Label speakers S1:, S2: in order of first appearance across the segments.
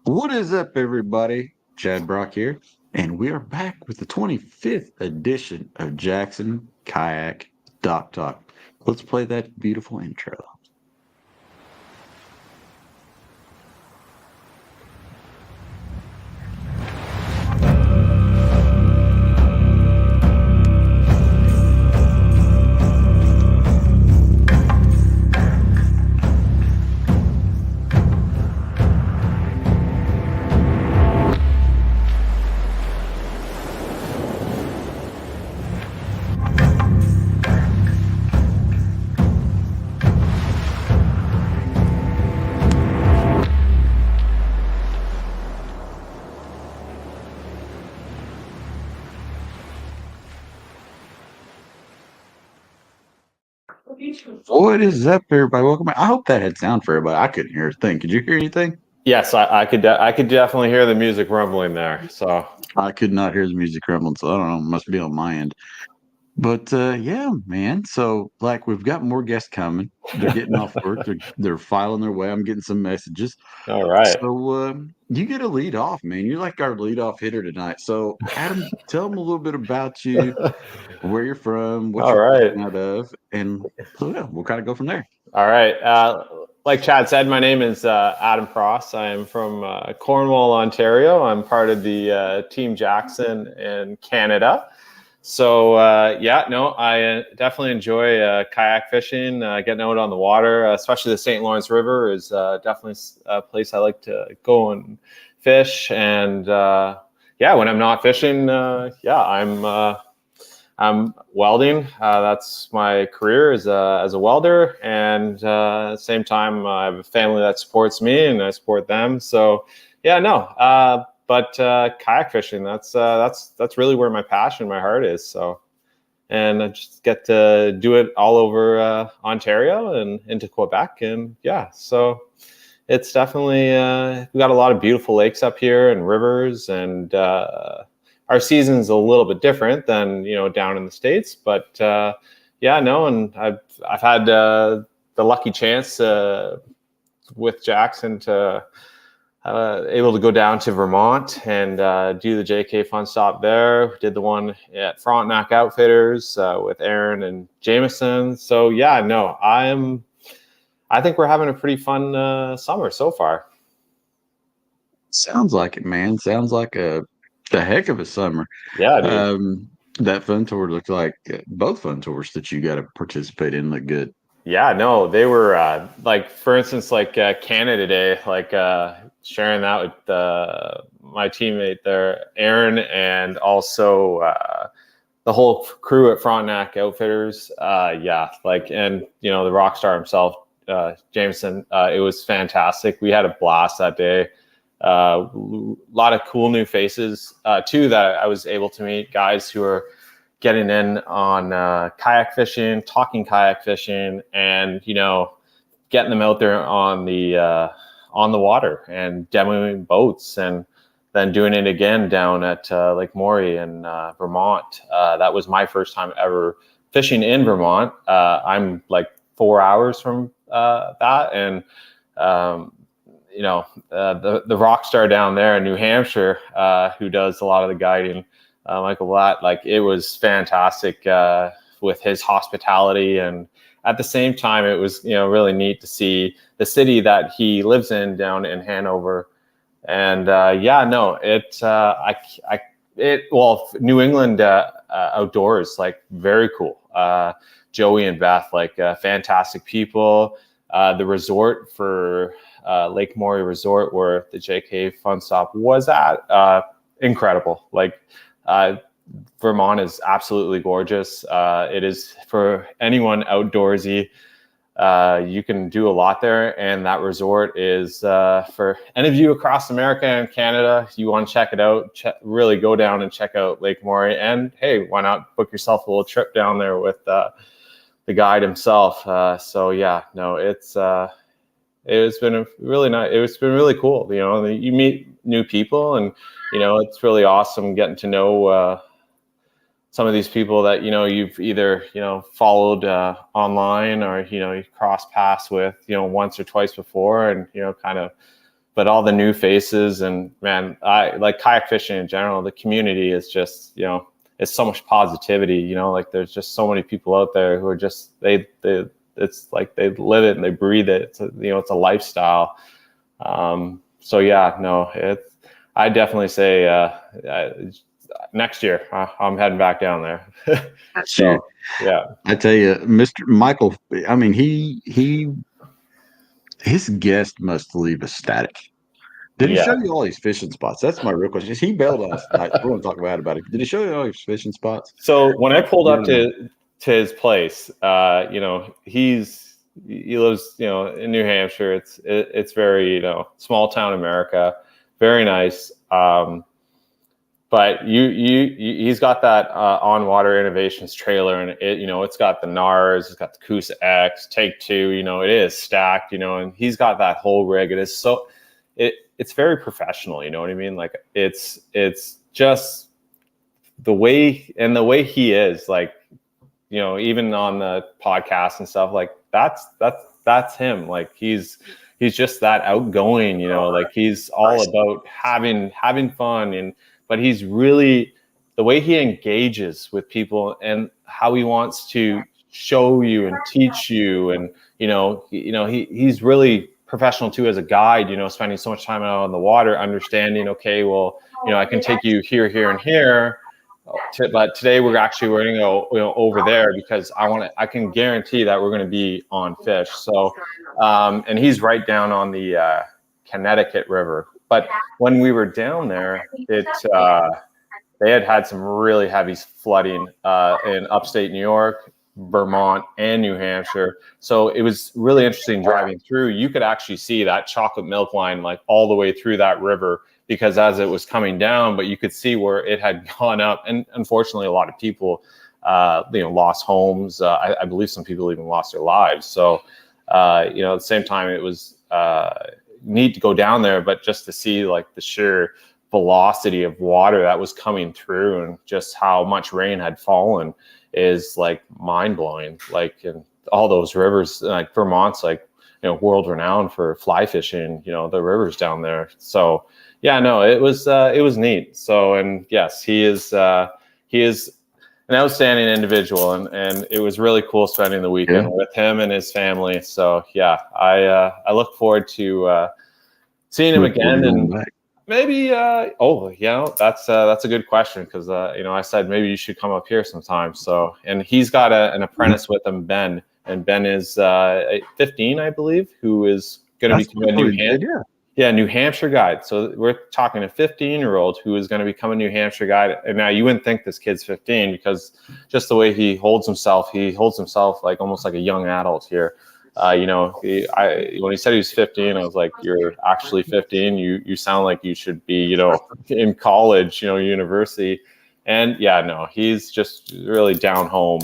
S1: What is up, everybody? Chad Brock here, and we are back with the 25th edition of Jackson Kayak Dock Talk. Let's play that beautiful intro. What is up, everybody? Welcome back. I hope that had sound for everybody. I couldn't hear a thing. Could you hear anything?
S2: Yes, I could. I could definitely hear the music rumbling there. So
S1: I could not hear the music rumbling, so I don't know. It must be on my end. But yeah, man. So like we've got more guests coming. They're getting off work. They're filing their way. I'm getting some messages.
S2: all right.
S1: So you get a lead off, man. You're like our lead off hitter tonight. So Adam, tell them a little bit about you, where you're from, what
S2: All
S1: you're
S2: right.
S1: fishing out of, and so yeah, we'll kind of go from there.
S2: All right. Like Chad said, my name is Adam Pross. I am from Cornwall, Ontario. I'm part of the Team Jackson in Canada. So yeah, no, I definitely enjoy kayak fishing, getting out on the water, especially the St. Lawrence River is definitely a place I like to go and fish. And yeah, when I'm not fishing, yeah, I'm welding. That's my career as a welder, and at the same time, I have a family that supports me, and I support them. So, yeah, no. But kayak fishing, that's really where my passion, my heart is. So, and I just get to do it all over Ontario and into Quebec, and yeah, so it's definitely we got a lot of beautiful lakes up here and rivers, and our season's a little bit different than down in the States, but yeah, no, and I've had the lucky chance with Jackson to able to go down to Vermont and do the JK Fun Stop there. Did the one at Frontenac Outfitters with Aaron and Jameson. So yeah, no, I think we're having a pretty fun summer so far.
S1: Sounds like it, man. Sounds like a heck of a summer.
S2: Yeah, dude.
S1: That fun tour looked like both fun tours that you got to participate in look good.
S2: Yeah, no, they were like, for instance, like Canada Day, like sharing that with my teammate there, Aaron, and also the whole crew at Frontenac Outfitters. Yeah, like, and the rock star himself, Jameson. It was fantastic. We had a blast that day. A lot of cool new faces too that I was able to meet, guys who are getting in on kayak fishing, talking kayak fishing, and getting them out there on the water and demoing boats, and then doing it again down at Lake Maury in Vermont. That was my first time ever fishing in Vermont. I'm like 4 hours from that, and the rock star down there in New Hampshire, who does a lot of the guiding, Michael Blatt, like, it was fantastic with his hospitality. And at the same time, it was really neat to see the city that he lives in down in Hanover. And yeah, no, New England outdoors, like, very cool. Joey and Beth, like, fantastic people. The resort for Lake Maury Resort, where the JK Fun Stop was at, incredible. Like, Vermont is absolutely gorgeous. It is, for anyone outdoorsy, you can do a lot there, and that resort is for any of you across America and Canada. You want to check it out, really go down and check out Lake Maury, and hey, why not book yourself a little trip down there with the guide himself. So yeah, no, it's been really nice. It's been really cool. You meet new people, and it's really awesome getting to know some of these people that you've either followed online, or you cross paths with once or twice before, and kind of but all the new faces, and man, I like kayak fishing in general. The community is just, it's so much positivity, like there's just so many people out there who are just, it's like they live it and they breathe it. It's it's a lifestyle. So yeah, no, I definitely say, next year I'm heading back down there.
S1: So,
S2: yeah,
S1: I tell you, Mr. Michael, I mean, his guest must leave ecstatic. Did he show you all these fishing spots? That's my real question. He bailed on us tonight. We're going to talk about it. Did he show you all these fishing spots?
S2: So when I pulled up to his place, he lives, in New Hampshire. It's very, small town America, very nice. But he's got that On Water Innovations trailer, and it's got the NARS, it's got the Coosa X, Take Two, it is stacked, and he's got that whole rig. It is so it's very professional, you know what I mean? Like it's just the way he is, like, even on the podcast and stuff, like that's him. Like he's just that outgoing, like he's all about having fun, but he's really, the way he engages with people and how he wants to show you and teach you, and he's really professional too as a guide, spending so much time out on the water, understanding, okay, well, I can take you here, here, and here, but today we're going to go over there because I can guarantee that we're going to be on fish. So and he's right down on the Connecticut River. But when we were down there, they had some really heavy flooding in upstate New York, Vermont, and New Hampshire. So it was really interesting driving through. You could actually see that chocolate milk line like all the way through that river, because as it was coming down, but you could see where it had gone up. And unfortunately, a lot of people lost homes. I believe some people even lost their lives. So at the same time, it was neat to go down there, but just to see like the sheer velocity of water that was coming through and just how much rain had fallen is like mind blowing. Like in all those rivers, like Vermont's like, world renowned for fly fishing, the rivers down there. So yeah, no, it was neat. So, and yes, he is an outstanding individual, and it was really cool spending the weekend with him and his family. So yeah, I look forward to seeing him again, and maybe that's a good question, because I said maybe you should come up here sometime. So, and he's got an apprentice with him, Ben, and Ben is 15, I believe, who is going to become a New Hampshire guide. So we're talking a 15-year-old who is going to become a New Hampshire guide. And now you wouldn't think this kid's 15, because just the way he holds himself like almost like a young adult here. When he said he was 15, I was like, you're actually 15. You sound like you should be, in college, university. And yeah, no, he's just really down home,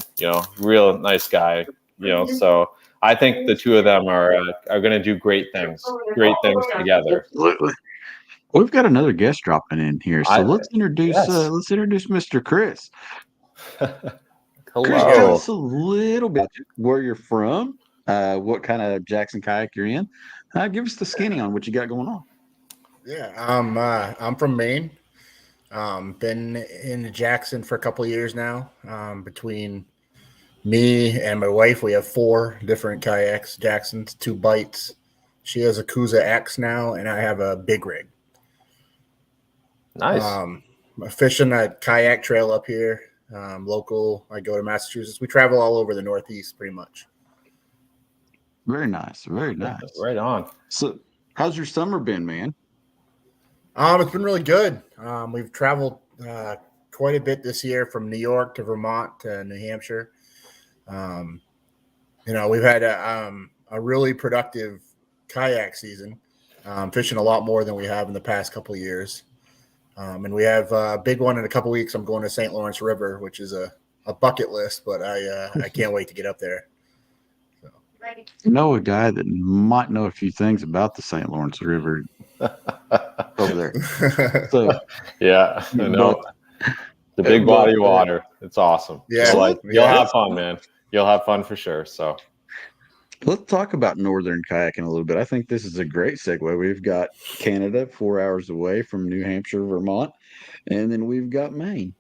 S2: real nice guy, so I think the two of them are going to do great things together.
S1: Absolutely. We've got another guest dropping in here, so let's introduce Mr. Chris.
S2: Hello.
S1: Chris, tell us a little bit where you're from, what kind of Jackson kayak you're in. Give us the skinny on what you got going on.
S3: Yeah, I'm from Maine. Been in Jackson for a couple of years now. Between me and my wife, we have 4 different kayaks. Jackson's 2 bites. She has a Coosa X now, and I have a big rig.
S2: Nice.
S3: I'm fishing a kayak trail up here, local. I go to Massachusetts. We travel all over the Northeast pretty much.
S1: Very nice. Very nice.
S2: Right on.
S1: So how's your summer been, man?
S3: It's been really good. We've traveled quite a bit this year, from New York to Vermont to New Hampshire. We've had a really productive kayak season, fishing a lot more than we have in the past couple of years. And we have a big one in a couple of weeks. I'm going to St. Lawrence River, which is a bucket list, but I can't wait to get up there. So.
S1: You know a guy that might know a few things about the St. Lawrence River over there. So
S2: yeah, I know. The big body of water. It's awesome.
S3: Yeah.
S2: So, you'll have fun, man. You'll have fun for sure. So
S1: Let's talk about northern kayaking a little bit. I think this is a great segue. We've got Canada 4 hours away from New Hampshire, Vermont, and then we've got Maine.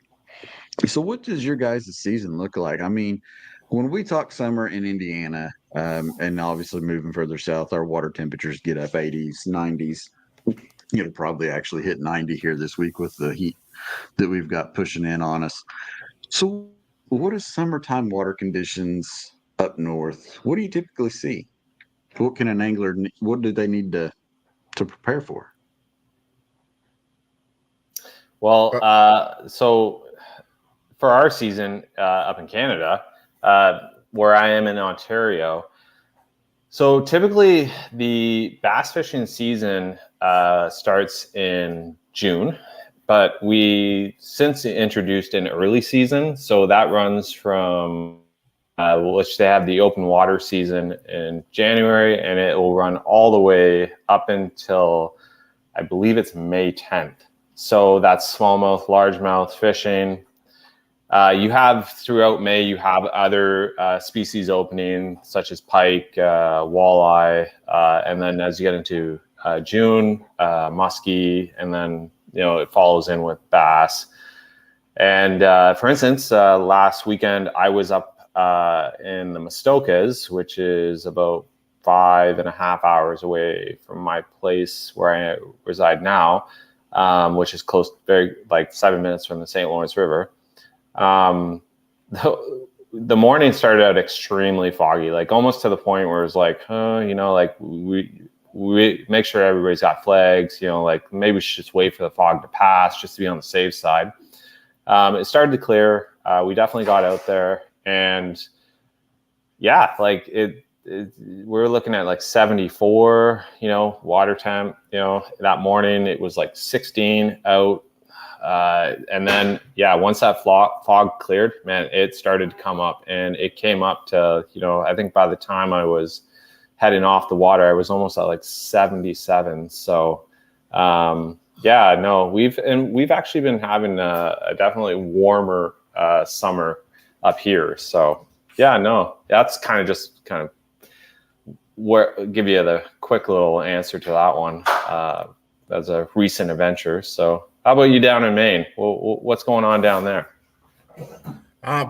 S1: So, what does your guys' season look like? I mean, when we talk summer in Indiana, and obviously moving further south, our water temperatures get up 80s, 90s. It'll probably actually hit 90 here this week with the heat that we've got pushing in on us. So, what is summertime water conditions up north? What do you typically see? What can an angler? What do they need to prepare for?
S2: Well, so for our season up in Canada, where I am in Ontario, so typically the bass fishing season starts in June, but we since introduced an early season, so that runs from which they have the open water season in January, and it will run all the way up until I believe it's May 10th. So that's smallmouth, largemouth fishing. You have throughout May, you have other species opening, such as pike, walleye, and then as you get into June, muskie, and then it follows in with bass. And for instance, last weekend I was up in the Muskokas, which is about 5.5 hours away from my place where I reside now, which is close, very like 7 minutes from the St. Lawrence River. The morning started out extremely foggy, like almost to the point where it was like, like we make sure everybody's got flags, like maybe we should just wait for the fog to pass just to be on the safe side. It started to clear. We definitely got out there, and yeah, like we're looking at like 74, water temp, that morning it was like 16 out. And then, once that fog cleared, man, it started to come up, and it came up to, I think by the time I was heading off the water, I was almost at like 77. So, we've actually been having a definitely warmer, summer up here. So that's kind of give you the quick little answer to that one. That's a recent adventure. So, how about you down in Maine? What's going on down there?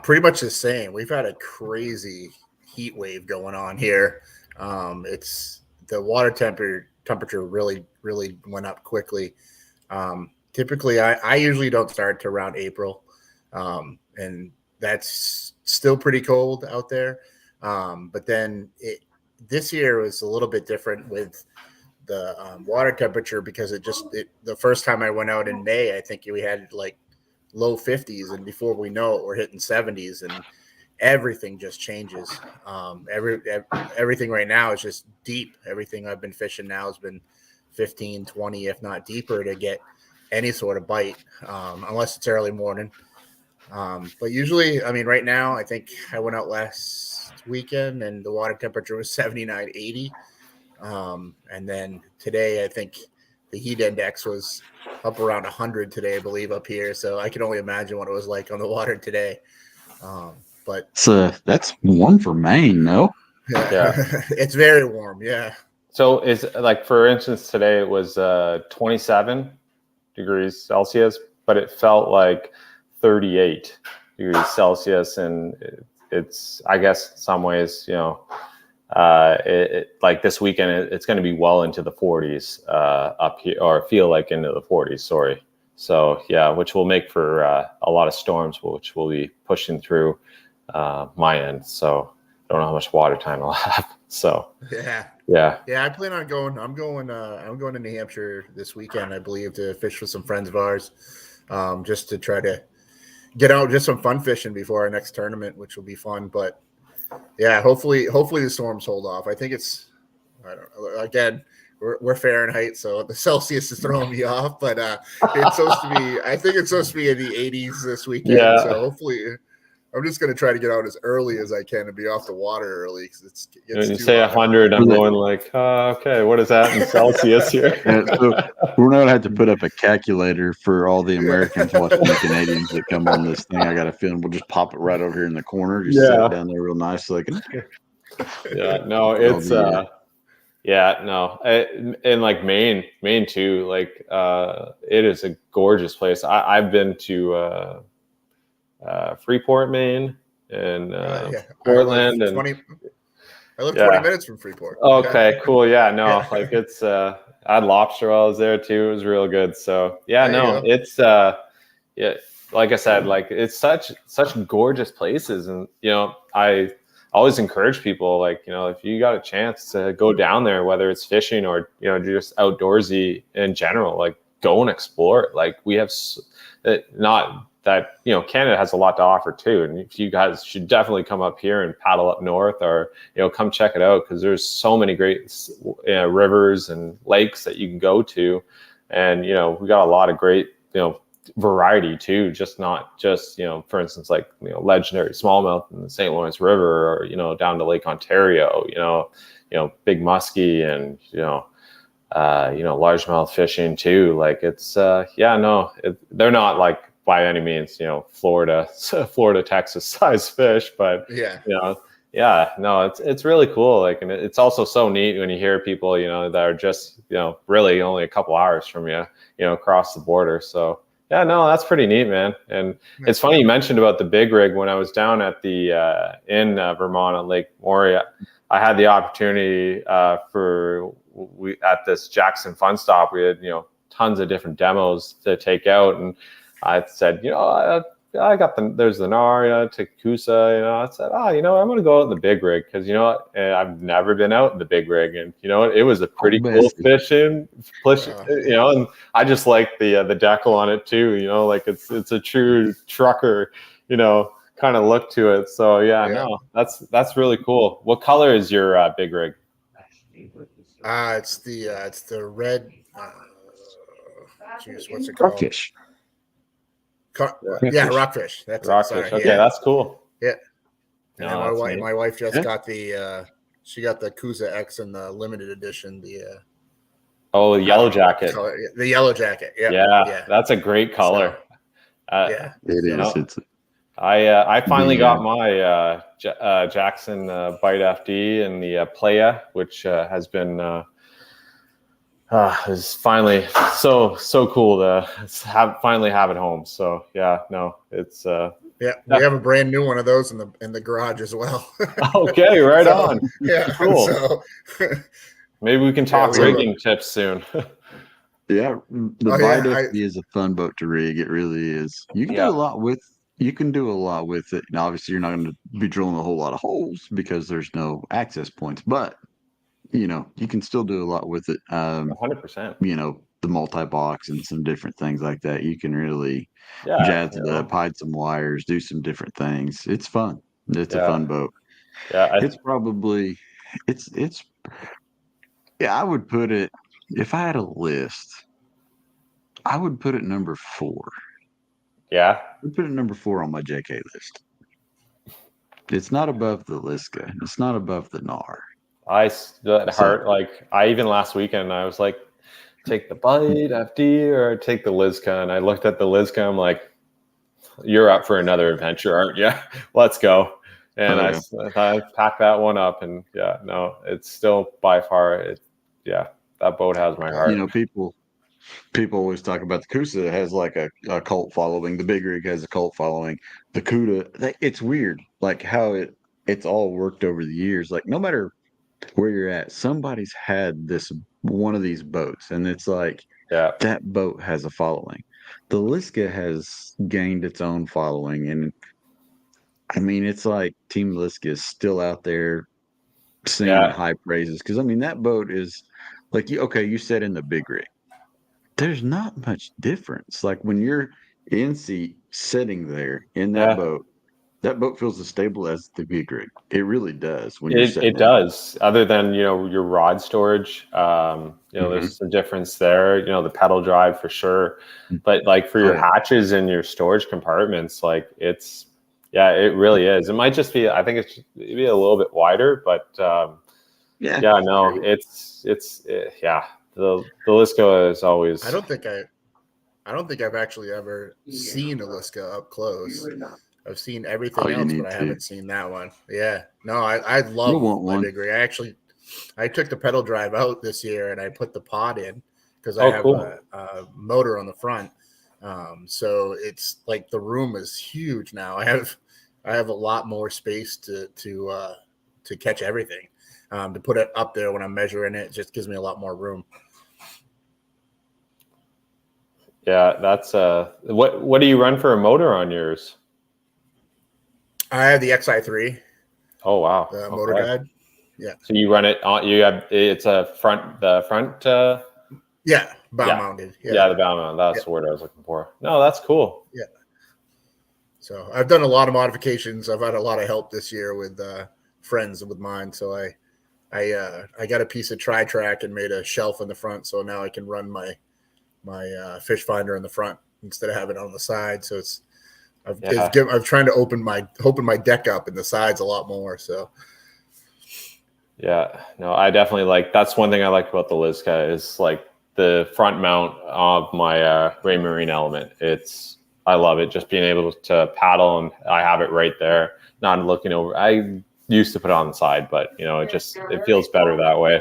S3: Pretty much the same. We've had a crazy heat wave going on here. It's the water temperature really went up quickly. Typically, I usually don't start to around April, and that's still pretty cold out there. But then this year was a little bit different with the water temperature, because the first time I went out in May, I think we had like low 50s, and before we know it, we're hitting 70s, and everything just changes. Everything right now is just deep. Everything I've been fishing now has been 15, 20, if not deeper, to get any sort of bite, unless it's early morning. But usually, I mean, right now, I think I went out last weekend and the water temperature was 79, 80. And then today, I think the heat index was up around 100 today, I believe, up here. So I can only imagine what it was like on the water today. But
S1: so that's warm for Maine, no?
S2: Yeah.
S3: It's very warm. Yeah.
S2: So is like, for instance, today it was 27 degrees Celsius, but it felt like 38 degrees Celsius. And it's, I guess in some ways, like this weekend, it's going to be well into the 40s up here, or feel like into the 40s. Sorry. So which will make for a lot of storms, which will be pushing through my end. So I don't know how much water time I'll have. So yeah.
S3: I plan on going. I'm going to New Hampshire this weekend, I believe, to fish with some friends of ours, just to try to get out, just some fun fishing before our next tournament, which will be fun. But yeah, hopefully the storms hold off. I think it's, I don't know, again, we're Fahrenheit, so the Celsius is throwing me off, but it's supposed to be, I think it's supposed to be in the 80s this weekend. Yeah. So hopefully I'm just going to try to get out as early as I can and be off the water early, because
S2: when you say 100, I'm going like, okay, what is that in Celsius here?
S1: So we're going to have to put up a calculator for all the Americans watching the Canadians that come on this thing. I got a feeling we'll just pop it right over here in the corner, just set it down there real nice so they can
S2: Yeah, no,
S1: Oh,
S2: it's
S1: yeah.
S2: yeah, no, and like Maine too. Like it is a gorgeous place. I've been to Freeport, Maine, and
S3: Yeah,
S2: Portland, and
S3: I live 20
S2: yeah.
S3: minutes from Freeport. Yeah,
S2: Okay, cool. Yeah, no,
S3: yeah.
S2: like it's I had lobster while I was there too. It was real good. So yeah,
S3: There you
S2: no,
S3: go.
S2: it's yeah, like I said, like it's such gorgeous places, and I always encourage people, like, if you got a chance to go down there, whether it's fishing or just outdoorsy in general, like go and explore it. Like we have not that Canada has a lot to offer too, and if you guys should definitely come up here and paddle up north, or come check it out, because there's so many great rivers and lakes that you can go to, and we got a lot of great variety too, just not just for instance, like legendary smallmouth in the St. Lawrence River, or down to Lake Ontario, big muskie, and largemouth fishing too. Like it's they're not like by any means Florida Texas size fish, but
S3: Yeah.
S2: yeah, no, it's really cool. Like, and it's also so neat when you hear people that are just really only a couple hours from you across the border. So yeah, no, that's pretty neat, man. And it's funny you mentioned about the big rig. When I was down at the in Vermont on Lake Moria, I had the opportunity at this Jackson Fun Stop. We had tons of different demos to take out, and I said, I got there's the Naria, Takusa, I said, I'm going to go out in the big rig, because I've never been out in the big rig, and it was a pretty cool fishing, and I just like the decal on it too, like it's a true trucker, kind of look to it. So yeah, no, that's really cool. What color is your big rig?
S3: It's the red. What's it called?
S1: Rockfish.
S3: Yeah, rockfish. That's
S2: rockfish.
S3: It.
S2: Okay,
S3: yeah.
S2: that's cool.
S3: Yeah. And
S2: No,
S3: then my wife just got she got the Kuza X in the limited edition. The
S2: yellow jacket.
S3: The yellow jacket. Yeah.
S2: Yeah, that's a great color.
S3: So, yeah,
S1: it is.
S2: I finally got my Jackson Bite FD and the Playa, which has been is finally so cool to finally have it home. So yeah, no, it's
S3: we have a brand new one of those in the garage as well.
S2: Okay, right on.
S3: Yeah,
S2: cool.
S3: So,
S2: maybe we can talk rigging tips soon.
S1: Yeah, the Bite FD is a fun boat to rig. It really is. You can do a lot with. You can do a lot with it. And obviously, you're not going to be drilling a whole lot of holes because there's no access points. But you can still do a lot with it.
S2: 100%.
S1: The multi-box and some different things like that. You can really jazz it up, hide some wires, do some different things. It's fun. It's a fun boat.
S2: Yeah,
S1: it's probably I would put it, if I had a list, I would put it number 4.
S2: Yeah,
S1: I'd put it number 4 on my JK list. It's not above the Liska. It's not above the NAR.
S2: I even last weekend I was like, take the Bite FD or take the Liska, and I looked at the Liska. I'm like, you're up for another adventure, aren't you? Let's go. And I packed that one up, and it's still by far that boat has my heart.
S1: People always talk about the Kusa has like a cult following. The big rig has a cult following. The Cuda, it's weird, like how it's all worked over the years. Like no matter where you're at, somebody's had one of these boats, and it's like that boat has a following. The Liska has gained its own following, and I mean, it's like Team Liska is still out there singing high praises, because I mean that boat is like you said in the big rig. There's not much difference. Like when you're in seat sitting there in that boat feels as stable as the big rig. It really does. When you're sitting
S2: it does. Other than your rod storage, there's a difference there. The pedal drive for sure, but like for your hatches and your storage compartments, like it really is. It might just be. I think it's maybe a little bit wider, but The Liska is always.
S3: I don't think I've actually ever seen a Liska up close. I've seen everything
S1: you
S3: else,
S1: need
S3: but I
S1: to.
S3: haven't seen that one. Yeah, no, I
S1: You'll
S3: love
S1: want
S3: my
S1: one.
S3: big rig. I took the pedal drive out this year and I put the pod in because I
S2: Oh,
S3: have
S2: cool.
S3: a motor on the front. So it's like the room is huge now. I have a lot more space to catch everything. To put it up there when I'm measuring it just gives me a lot more room.
S2: Yeah, that's what do you run for a motor on yours?
S3: I have the XI3,
S2: Oh wow.
S3: the motor
S2: Okay.
S3: guide. Yeah.
S2: So you run it on it's a front
S3: Yeah. Bow
S2: yeah.
S3: mounted. Yeah.
S2: Yeah, the bow mount. That's
S3: Yeah.
S2: the word I was looking for. No, that's cool.
S3: Yeah. So I've done a lot of modifications. I've had a lot of help this year with friends with mine. So I got a piece of tri-track and made a shelf in the front. So now I can run my fish finder in the front instead of having it on the side. So I'm trying to open my deck up in the sides a lot more. So
S2: Yeah, no, I definitely that's one thing I like about the Lizca is like the front mount of my Ray Marine Element. I love it, just being able to paddle and I have it right there, not looking over. I used to put it on the side, but it feels better that way.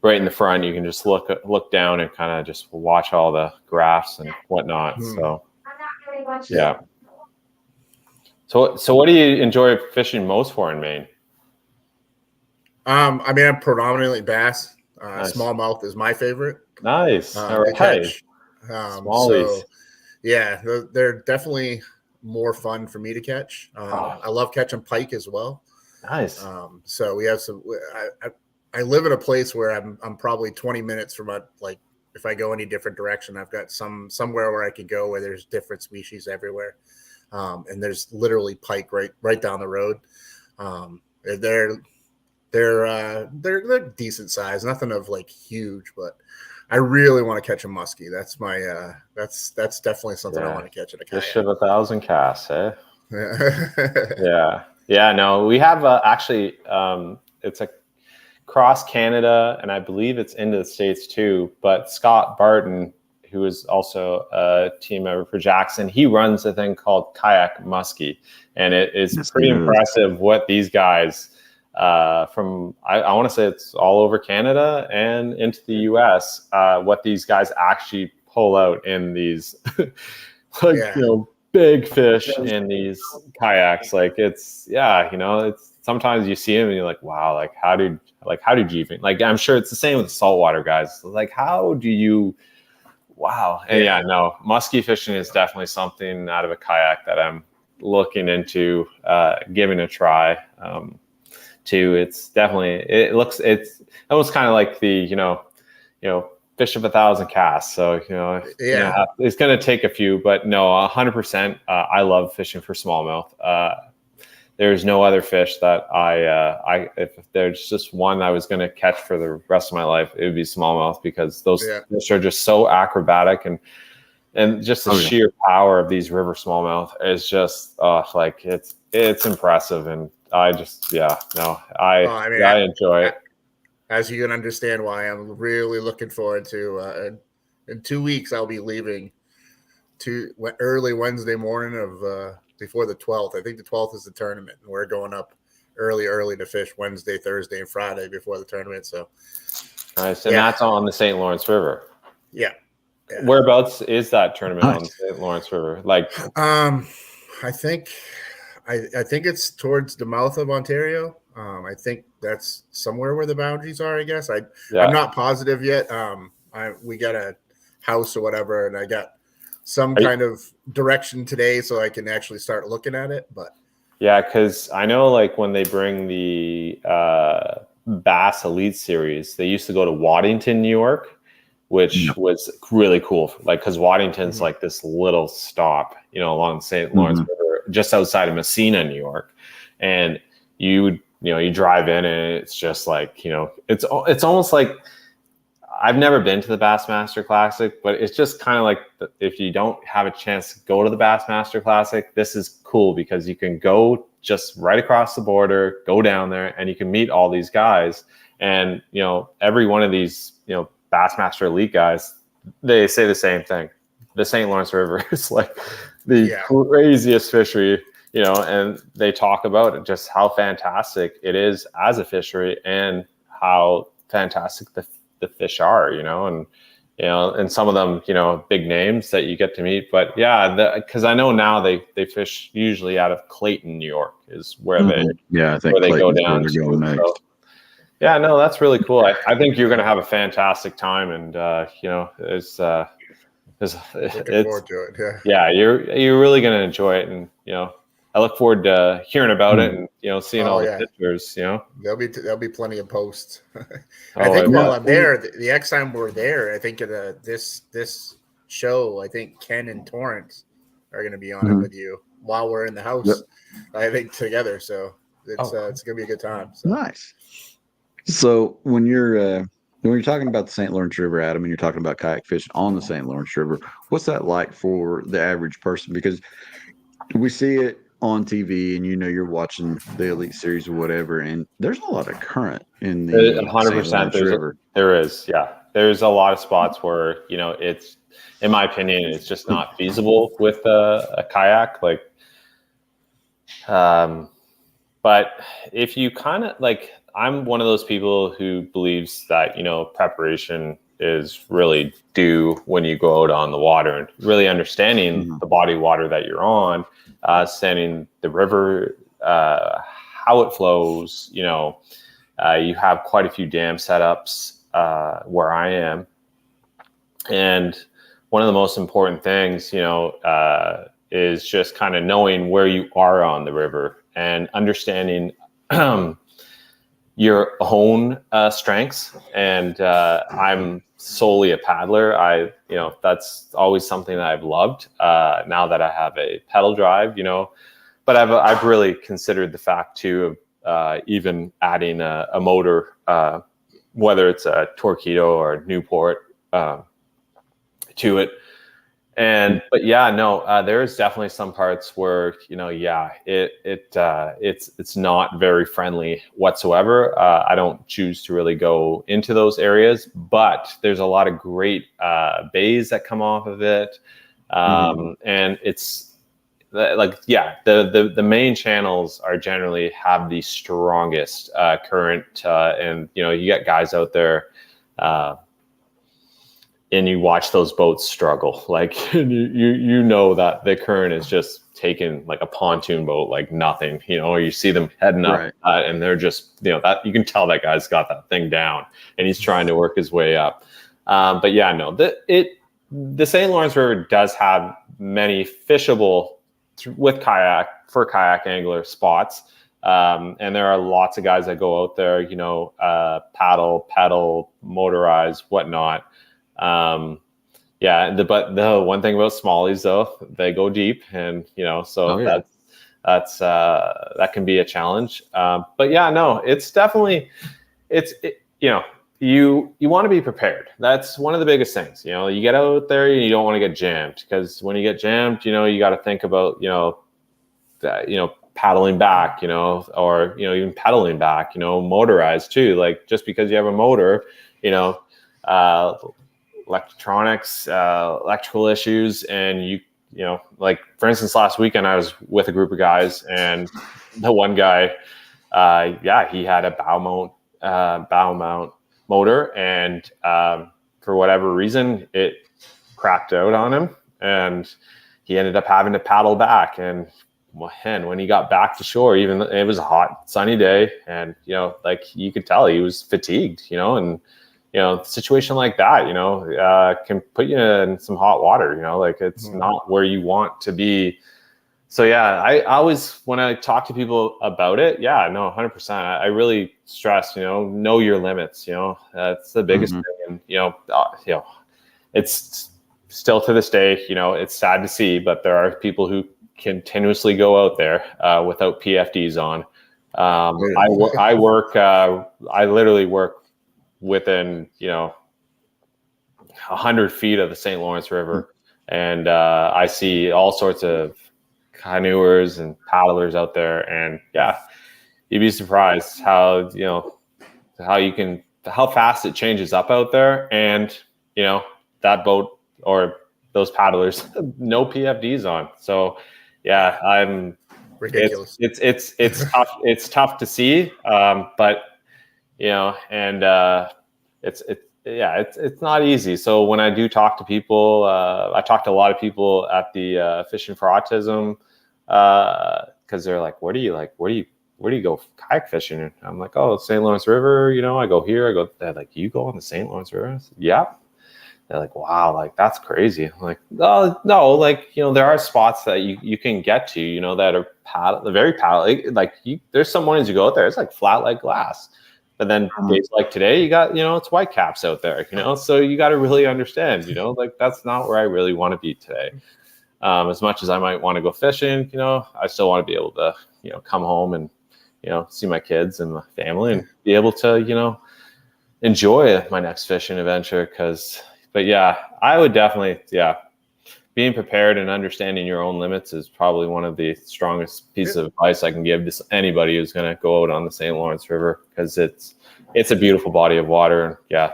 S2: Right in the front, you can just look down and kind of just watch all the graphs and whatnot. So yeah. So what do you enjoy fishing most for in Maine?
S3: I mean, I'm predominantly bass.
S2: Nice.
S3: Smallmouth is my favorite.
S2: Nice. All
S3: To
S2: right.
S3: catch.
S2: Smallies.
S3: So yeah, they're definitely more fun for me to catch. I love catching pike as well.
S2: Nice.
S3: So we have some. I live in a place where I'm probably 20 minutes from if I go any different direction, I've got somewhere where I can go where there's different species everywhere, and there's literally pike right down the road. They're decent size, nothing of like huge, but I really want to catch a muskie. That's my that's definitely something I want to catch at a kayak.
S2: Fish of 1,000 casts, eh?
S3: Yeah.
S2: Yeah. No, we have actually it's a cross Canada, and I believe it's into the States too. But Scott Barton, who is also a team member for Jackson, he runs a thing called Kayak Muskie, and it is pretty impressive what these guys from I want to say it's all over Canada and into the US, what these guys actually pull out in these big fish in these kayaks. It's sometimes you see them and you're like, wow, how did you even, I'm sure it's the same with the saltwater guys. How do you, wow. And muskie fishing is definitely something out of a kayak that I'm looking into giving a try. It's definitely, it's almost kind of like the, fish of 1,000 casts. So, it's going to take a few, but no, 100%. I love fishing for smallmouth. There's no other fish that if there's just one I was going to catch for the rest of my life, it would be smallmouth, because those fish are just so acrobatic, and just the sheer power of these river smallmouth is just it's impressive. And I just, I enjoy it.
S3: As you can understand why I'm really looking forward to, in 2 weeks, I'll be leaving early Wednesday morning of before the 12th. I think the 12th is the tournament, and we're going up early to fish Wednesday, Thursday, and Friday before the tournament. So
S2: nice. And that's on the St. Lawrence River.
S3: Yeah.
S2: Whereabouts is that tournament on the St. Lawrence River?
S3: I think it's towards the mouth of Ontario. I think that's somewhere where the boundaries are, I guess. I'm not positive yet. We got a house or whatever, and I got some kind of direction today so I can actually start looking at it. But
S2: yeah, because I know when they bring the Bass Elite Series, they used to go to Waddington, New York, which was really cool. Because Waddington's this little stop, along the St. Lawrence River, just outside of Messina, New York. And you drive in and it's just it's almost like, I've never been to the Bassmaster Classic, but it's just kind of if you don't have a chance to go to the Bassmaster Classic, this is cool because you can go just right across the border, go down there, and you can meet all these guys. And, every one of these, Bassmaster Elite guys, they say the same thing. The St. Lawrence River is the craziest fishery. and they talk about just how fantastic it is as a fishery and how fantastic the fish are, and some of them, big names that you get to meet. But yeah, because I know now they fish usually out of Clayton, New York, is where
S1: I think
S2: they go
S1: Clayton's
S2: down
S1: where they're
S2: to.
S1: going next.
S2: So, yeah, no, that's really cool. I think you're going to have a fantastic time, and it's
S3: Looking forward to it.
S2: yeah, you're really going to enjoy it, and I look forward to hearing about it and seeing all the pictures.
S3: There'll be plenty of posts. I
S2: Oh,
S3: think while I'm there, the next time we're there, I think at this show, I think Ken and Torrance are going to be on it with you while we're in the house.
S1: Yep.
S3: I think together, so it's going to be a good time. So.
S1: Nice. So when you're talking about the St. Lawrence River, Adam, and you're talking about kayak fishing on the St. Lawrence River, what's that like for the average person? Because we see it on TV, and you're watching the Elite Series or whatever, and there's a lot of current in the
S2: 100%.
S1: River.
S2: There is, yeah. There's a lot of spots where it's, in my opinion, it's just not feasible with a kayak. Like, but if you kind of like, I'm one of those people who believes that preparation is really due when you go out on the water, and really understanding the body of water that you're on, understanding the river, how it flows. You have quite a few dam setups where I am, and one of the most important things, is just kind of knowing where you are on the river and understanding your own strengths. And I'm solely a paddler. That's always something that I've loved. Now that I have a pedal drive, but I've really considered the fact too of even adding a motor, whether it's a Torpedo or Newport, to it. But yeah, no, there's definitely some parts where it's not very friendly whatsoever. I don't choose to really go into those areas, but there's a lot of great bays that come off of it, and it's the main channels are generally have the strongest current, and you get guys out there. And you watch those boats struggle, like you know that the current is just taking like a pontoon boat like nothing, or you see them heading up, and they're just that you can tell that guy's got that thing down and he's trying to work his way up. But yeah, no, the St. Lawrence River does have many fishable with kayak angler spots, and there are lots of guys that go out there, paddle, pedal, motorize, whatnot. But the one thing about smallies though, they go deep, and that's that can be a challenge. But yeah, no, it's definitely you want to be prepared. That's one of the biggest things. You get out there and you don't want to get jammed, because when you get jammed, you got to think about paddling back, or even pedaling back, motorized too. Like, just because you have a motor, electronics, electrical issues, and like for instance, last weekend I was with a group of guys, and the one guy, he had a bow mount motor, and for whatever reason it cracked out on him, and he ended up having to paddle back. And when he got back to shore, even it was a hot sunny day, and like you could tell he was fatigued, and a situation like that, can put you in some hot water, like it's not where you want to be. So yeah, I always, when I talk to people about it, 100%. I really stress, know your limits, that's the biggest thing. And, it's still to this day, it's sad to see, but there are people who continuously go out there without PFDs on. I literally work within 100 feet of the St. Lawrence River, and I see all sorts of canoers and paddlers out there, and you'd be surprised how how fast it changes up out there. And that boat or those paddlers no PFDs on. So I'm
S3: ridiculous.
S2: It's tough. It's tough to see, but and it's not easy. So when I do talk to people, I talk to a lot of people at the Fishing for Autism because they're like, where do you go kayak fishing? And I'm like, oh, St. Lawrence River. I go here. I go. They're like, you go on the St. Lawrence River? Said, yeah. They're like, wow, like that's crazy. I'm like, oh, no, like, there are spots that you can get to, that are very paddle. Like there's some mornings you go out there, it's like flat like glass. But then days like today, you got, it's white caps out there, so you got to really understand, like that's not where I really want to be today. As much as I might want to go fishing, I still want to be able to, come home and, see my kids and my family and be able to, enjoy my next fishing adventure. But yeah, I would definitely, being prepared and understanding your own limits is probably one of the strongest pieces of advice I can give to anybody who's going to go out on the St. Lawrence River, because it's a beautiful body of water. And yeah,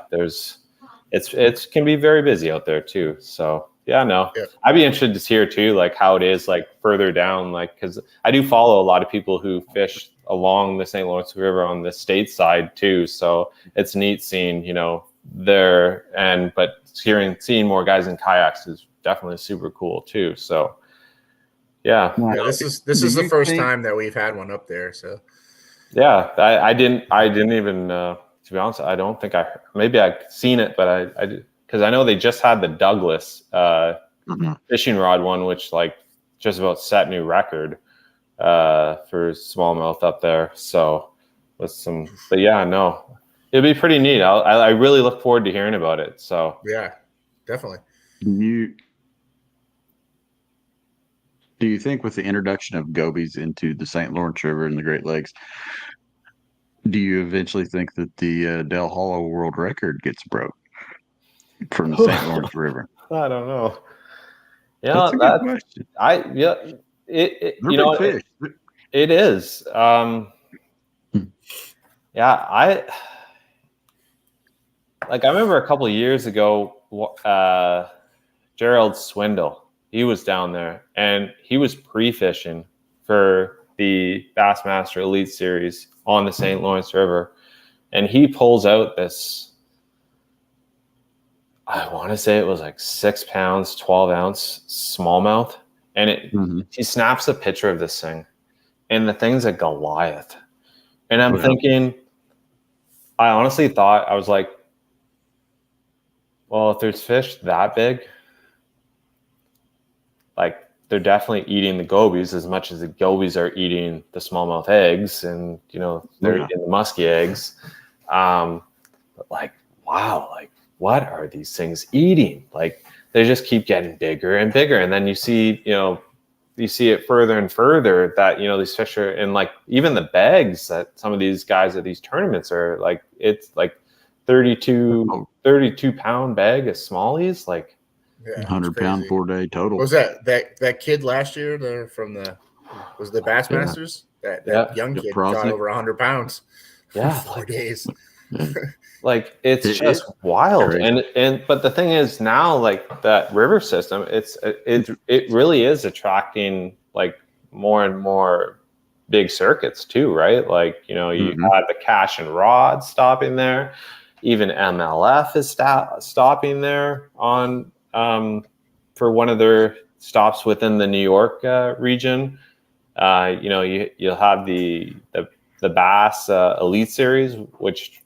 S2: it can be very busy out there too. So yeah, I'd be interested to hear too, like how it is like further down, like, because I do follow a lot of people who fish along the St. Lawrence River on the state side too. So it's neat seeing, there but seeing more guys in kayaks is definitely super cool too. So yeah,
S3: this is the first time that we've had one up there. So
S2: yeah, I didn't even to be honest, I don't think maybe I've seen it, but I because I know they just had the Douglas fishing rod one, which like just about set new record for smallmouth up there. So but yeah, no, it'd be pretty neat. I really look forward to hearing about it. So
S3: yeah, definitely.
S1: Do you think with the introduction of gobies into the St. Lawrence River and the Great Lakes, do you eventually think that the Del Hollow world record gets broke from the St. Lawrence River?
S2: I don't know. Yeah,
S1: that's a good question.
S2: Fish. It is. Yeah, I remember a couple of years ago, Gerald Swindle, he was down there and he was pre-fishing for the Bassmaster Elite Series on the St. Lawrence River. And he pulls out this, I want to say it was like 6 pounds, 12 ounce smallmouth. And he snaps a picture of this thing. And the thing's a Goliath. And I'm thinking, I honestly thought, I was like, well, if there's fish that big, like they're definitely eating the gobies as much as the gobies are eating the smallmouth eggs, and they're eating the musky eggs. But like, wow, like what are these things eating? Like they just keep getting bigger and bigger, and then you see it further and further that these fish are, and like even the bags that some of these guys at these tournaments are like, it's like 32 pound bag of smallies, like
S1: 100-pound 4-day total.
S3: Was that kid last year was the Bassmasters? That young kid got over 100 pounds.
S2: Yeah,
S3: 4 days.
S2: Like it's just wild. And but the thing is now, like that river system, it really is attracting like more and more big circuits too, right? Like you have the Cash and Rod stopping there, even MLF is stopping there on for one of their stops within the New York region. You'll have the Bass Elite Series, which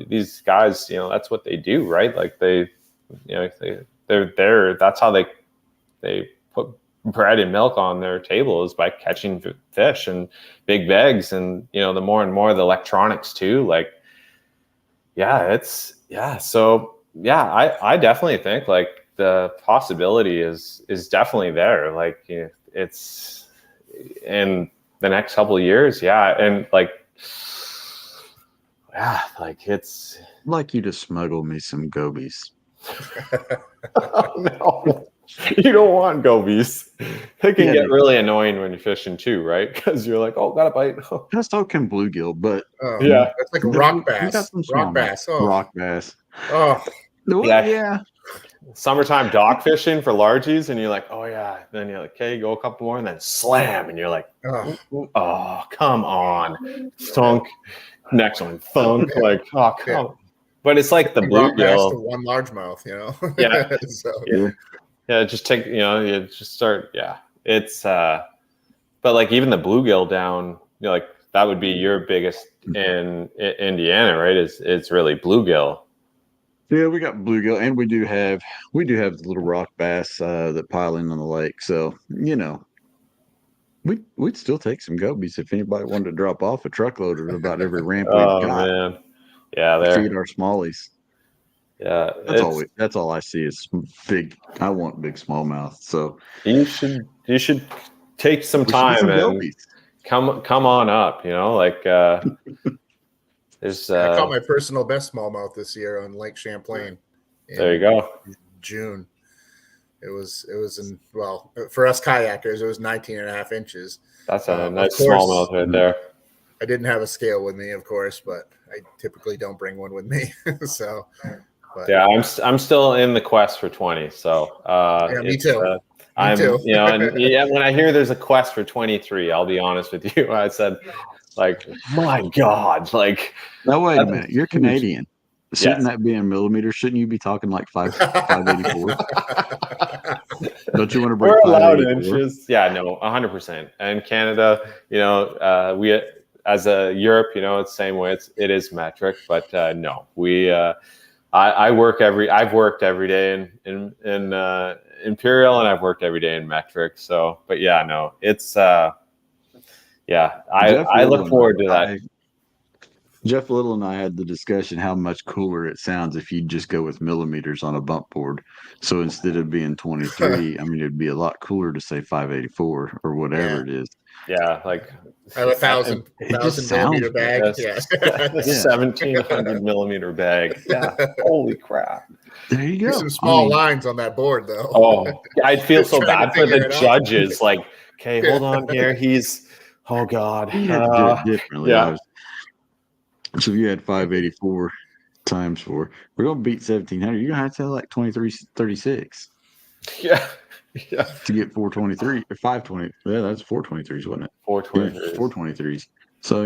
S2: these guys, that's what they do, right? Like they're there. That's how they put bread and milk on their table, is by catching fish and big bags, and the more and more the electronics too. Like, So I definitely think like the possibility is definitely there. Like it's in the next couple of years, and like. Yeah, like it's
S1: like you to smuggle me some gobies.
S2: Oh, no, you don't want gobies. They can get really annoying when you're fishing too, right? Because you're like, oh, got a bite.
S1: So can bluegill, but
S3: it's like rock bass. Rock bass. Oh.
S1: Rock bass.
S3: Oh,
S2: yeah. Summertime dock fishing for largies, and you're like, oh yeah, yeah. Then you're like, okay, go a couple more, and then slam, and you're like,
S3: Oh,
S2: oh, come on, thunk. Next one, thunk. Like, oh, come.
S3: Yeah.
S2: But it's like the
S3: Brought bass to
S2: bluegill.
S3: one largemouth, you know.
S2: Yeah.
S3: So
S2: Yeah. Yeah. Just take, you just start. Yeah. It's, but like even the bluegill down, like that would be your biggest in Indiana, right? It's really bluegill.
S1: Yeah, we got bluegill, and we do have the little rock bass that pile in on the lake. So we'd still take some gobies if anybody wanted to drop off a truckload of about every ramp we've
S2: Oh
S1: got
S2: man. Yeah.
S1: to feed
S2: There.
S1: our smallies.
S2: Yeah.
S1: That's all I see is big. I want big smallmouth. So
S2: You should take some
S1: we should get
S2: time
S1: some
S2: and
S1: gobies.
S2: come on up, like there's
S3: I caught my personal best smallmouth this year on Lake Champlain.
S2: there you go.
S3: June. It was for us kayakers, it was 19 and a half inches.
S2: That's a
S3: Of
S2: nice
S3: course,
S2: smallmouth right there.
S3: I didn't have a scale with me, of course, but I typically don't bring one with me. So, but
S2: Yeah, I'm still in the quest for 20. So
S3: yeah, me too.
S2: I'm
S3: too.
S2: and yeah, when I hear there's a quest for 23, I'll be honest with you. I said, like, my God, like.
S1: Now wait a minute. You're
S2: huge.
S1: Canadian. Shouldn't
S2: Yes.
S1: that be in millimeters? Shouldn't you be talking like 584? Don't you want to break
S2: We're allowed
S1: 584?
S2: inches. Yeah, no, 100%. And Canada, we as a Europe, it's the same way. It is metric, but no, I've worked every day in Imperial, and I've worked every day in metric. So, but yeah, no, it's I look forward to that.
S1: Jeff Little and I had the discussion how much cooler it sounds if you just go with millimeters on a bump board. So instead of being 23, I mean, it'd be a lot cooler to say 584 or whatever it is.
S2: Yeah, like
S3: I have 1,000 millimeter bag.
S2: Yes.
S3: Yeah.
S2: 1,700 millimeter bag. Yeah, holy crap.
S1: There you go.
S3: Some small lines on that board, though.
S2: Oh, I'd feel so
S3: Trying to
S2: bad for
S3: figure
S2: the
S3: it out.
S2: judges. Like, okay, hold on here. Oh God.
S1: You had to do it differently.
S2: Yeah.
S1: So if you had 584 times 4, we're going to beat 1,700. You're going to have to have like 2336
S2: Yeah. Yeah.
S1: to get 423 or 520. Yeah, that's 423s, wasn't it?
S2: 423.
S1: 423s. So,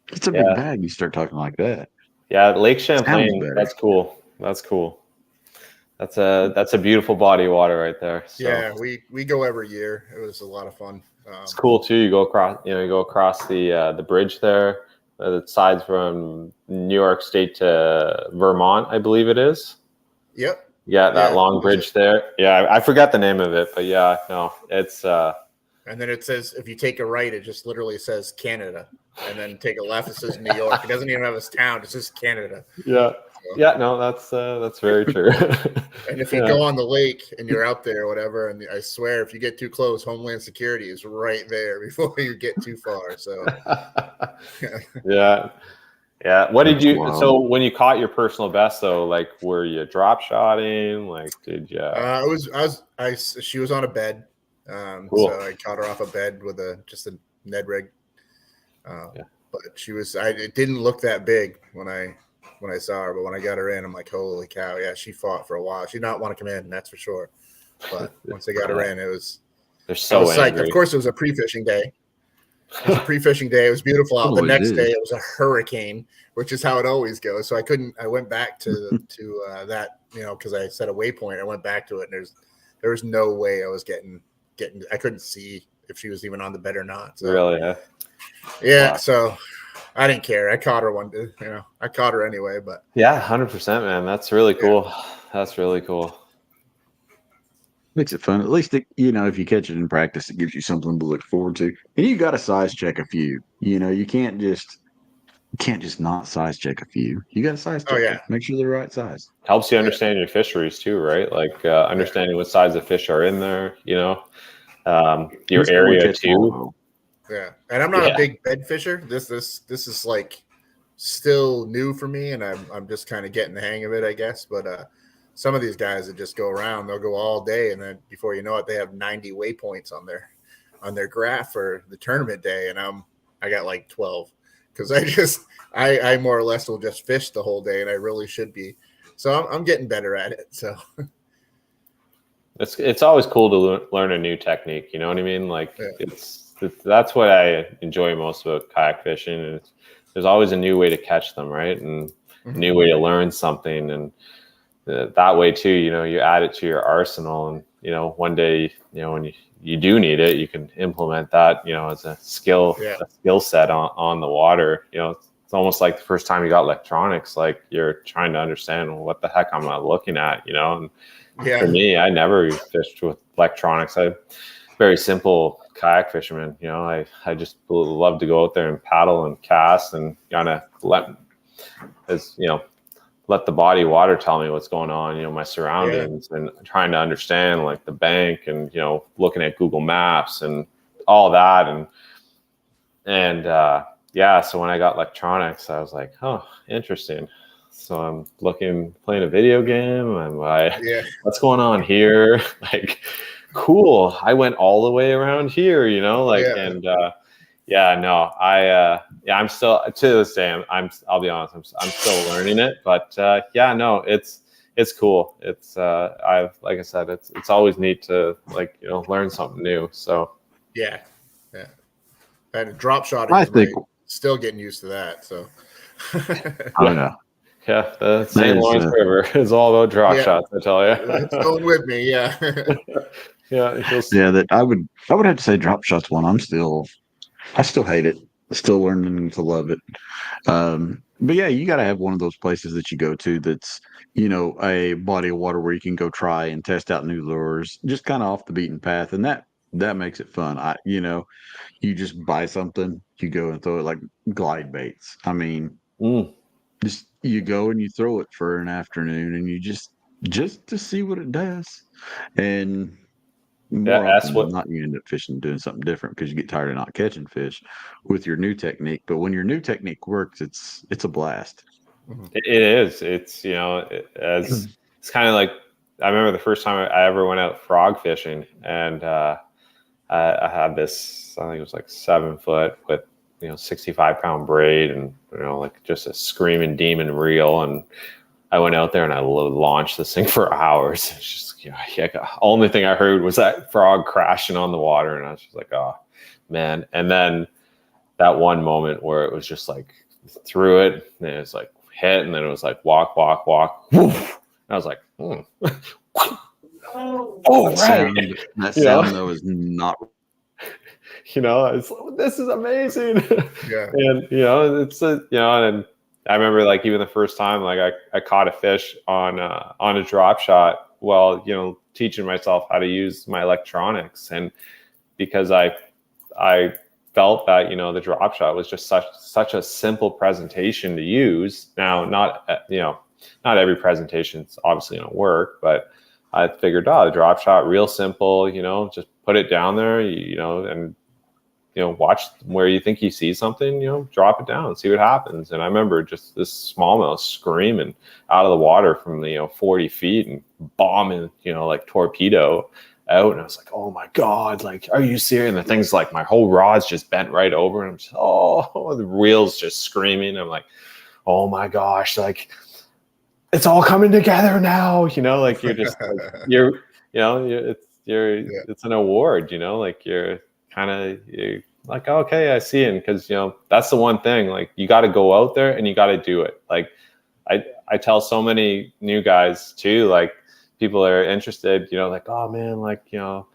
S1: it's a big bag. You start talking like that.
S2: Yeah, Lake Champlain. That's cool. That's cool. That's a beautiful body of water right there. So.
S3: Yeah, we go every year. It was a lot of fun.
S2: It's cool too. You go across the bridge there. That sides from New York State to Vermont, I believe it is.
S3: Yep.
S2: Yeah, that long bridge there. Yeah, I forgot the name of it, but yeah, no, it's.
S3: And then it says if you take a right, it just literally says Canada, and then take a left, it says New York. It doesn't even have a town; it's just Canada.
S2: Yeah. Yeah, no, that's very true.
S3: And if you go on the lake and you're out there or whatever, and I swear, if you get too close, Homeland Security is right there before you get too far. So,
S2: yeah. What did you? Wow. So when you caught your personal best, though, like, were you drop shotting? Like, did you?
S3: She was on a bed,
S2: cool.
S3: So I caught her off a bed with just a Ned rig. But she was. It didn't look that big when I saw her, but when I got her in, I'm like, holy cow! Yeah, she fought for a while. She did not want to come in, that's for sure. But once I got her in, it was.
S2: They're so angry.
S3: Of course, it was a pre-fishing day. It was a pre-fishing day. It was beautiful out. The next day, it was a hurricane, which is how it always goes. So I went back to that, because I set a waypoint. I went back to it, and there was no way I was getting. I couldn't see if she was even on the bed or not. So,
S2: really? Yeah.
S3: Yeah. Wow. So I didn't care. I caught her one day. I caught her anyway. But
S2: yeah, 100%, man. That's really cool. Yeah. That's really cool.
S1: Makes it fun. At least, if you catch it in practice, it gives you something to look forward to. And you got to size check a few. You can't just not size check a few. You got to size check. Them. Make sure they're the right size.
S2: Helps you understand your fisheries too, right? Like understanding what size of fish are in there. Your area too.
S3: Yeah, and I'm not a big bed fisher. This is like still new for me, and I'm just kind of getting the hang of it, I guess. But some of these guys that just go around, they'll go all day, and then before you know it, they have 90 waypoints on their graph for the tournament day, and I got like 12 because I more or less will just fish the whole day, and I really should be. So I'm getting better at it. So
S2: it's always cool to learn a new technique. You know what I mean? Like that's what I enjoy most about kayak fishing. And there's always a new way to catch them, right? And a new way to learn something, and that way too. You know, you add it to your arsenal, and you know, one day, you know, when you do need it, you can implement that. You know, as a skill set on the water. You know, it's almost like the first time you got electronics. Like you're trying to understand, well, what the heck am I looking at? You know, and for me, I never fished with electronics. I'm very simple kayak fisherman. You know, I just love to go out there and paddle and cast and kind of let the body water tell me what's going on, you know, my surroundings, and trying to understand like the bank, and, you know, looking at Google Maps and all that. And so when I got electronics, I was like, oh, interesting. So I'm playing a video game. I'm like, what's going on here? Like, cool. I went all the way around here, you know, like, and I'm still, to this day, I'll be honest, I'm still learning it, but it's cool. It's like I said, it's always neat to, like, you know, learn something new. So
S3: and drop shotting, still getting used to that. So
S2: the St. Lawrence River is all about drop shots, I tell you.
S3: It's going with me,
S1: that I would have to say drop shots one. I still hate it. Still learning to love it. But yeah, you got to have one of those places that you go to that's, you know, a body of water where you can go try and test out new lures, just kind of off the beaten path, and that makes it fun. You just buy something, you go and throw it, like glide baits. I mean, just you go and you throw it for an afternoon, and you just to see what it does, and more often than not, you end up fishing doing something different because you get tired of not catching fish with your new technique. But when your new technique works, it's a blast.
S2: It is. It's, you know, it's kind of like, I remember the first time I ever went out frog fishing, and I had this, I think it was like 7 foot with, you know, 65-pound braid, and, you know, like just a screaming demon reel. And I went out there and I launched this thing for hours. It's just, you know, only thing I heard was that frog crashing on the water, and I was just like, oh man. And then that one moment where it was just like, threw it, and it was like hit, and then it was like walk. And I was like, oh, right.
S1: That sound though is not.
S2: You know, this is amazing. And, you know, and I remember, like, even the first time, like, I caught a fish on a drop shot while, you know, teaching myself how to use my electronics. And because I felt that, you know, the drop shot was just such a simple presentation to use. Now, not every presentation is obviously going to work, but I figured, the drop shot, real simple, you know, just put it down there, you know, and, you know, watch where you think you see something, you know, drop it down, see what happens. And I remember just this smallmouth screaming out of the water from, you know, 40 feet and bombing, you know, like torpedo out. And I was like, oh my God, like, are you serious? And the thing's like, my whole rod's just bent right over, and I'm just, the reel's just screaming. I'm like, oh my gosh, like, it's all coming together now, you know, like, you're just like, it's an award, you know, like, you're like, okay, I see it. Because, you know, that's the one thing, like, you got to go out there and you got to do it. Like, I tell so many new guys too, like, people are interested, you know, like, oh man, like, you know,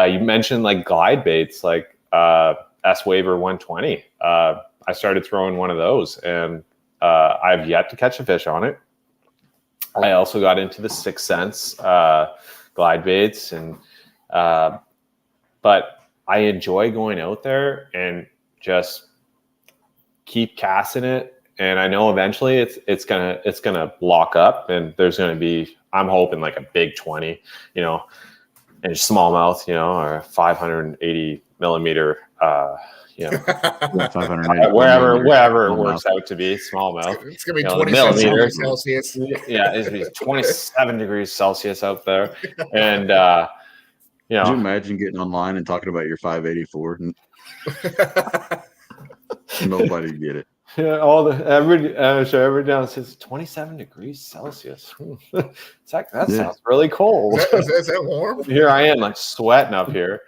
S2: you mentioned like glide baits, like S-Waver 120. I started throwing one of those, and I've yet to catch a fish on it. I also got into the 6th Sense glide baits, and but I enjoy going out there and just keep casting it. And I know eventually it's gonna lock up, and there's gonna be, I'm hoping, like a big 20, you know, and smallmouth, you know, or 580 millimeter, you know, 580 wherever it works out to be smallmouth.
S3: It's gonna be 27 degrees Celsius.
S2: Yeah, it's gonna be 27 degrees Celsius out there, and you know,
S1: could you imagine getting online and talking about your 584? Nobody get it.
S2: Yeah, all the every down says 27 degrees Celsius. It's like, that
S1: Yeah.
S2: sounds really cold.
S3: Is that warm?
S2: Here I am, like sweating up here.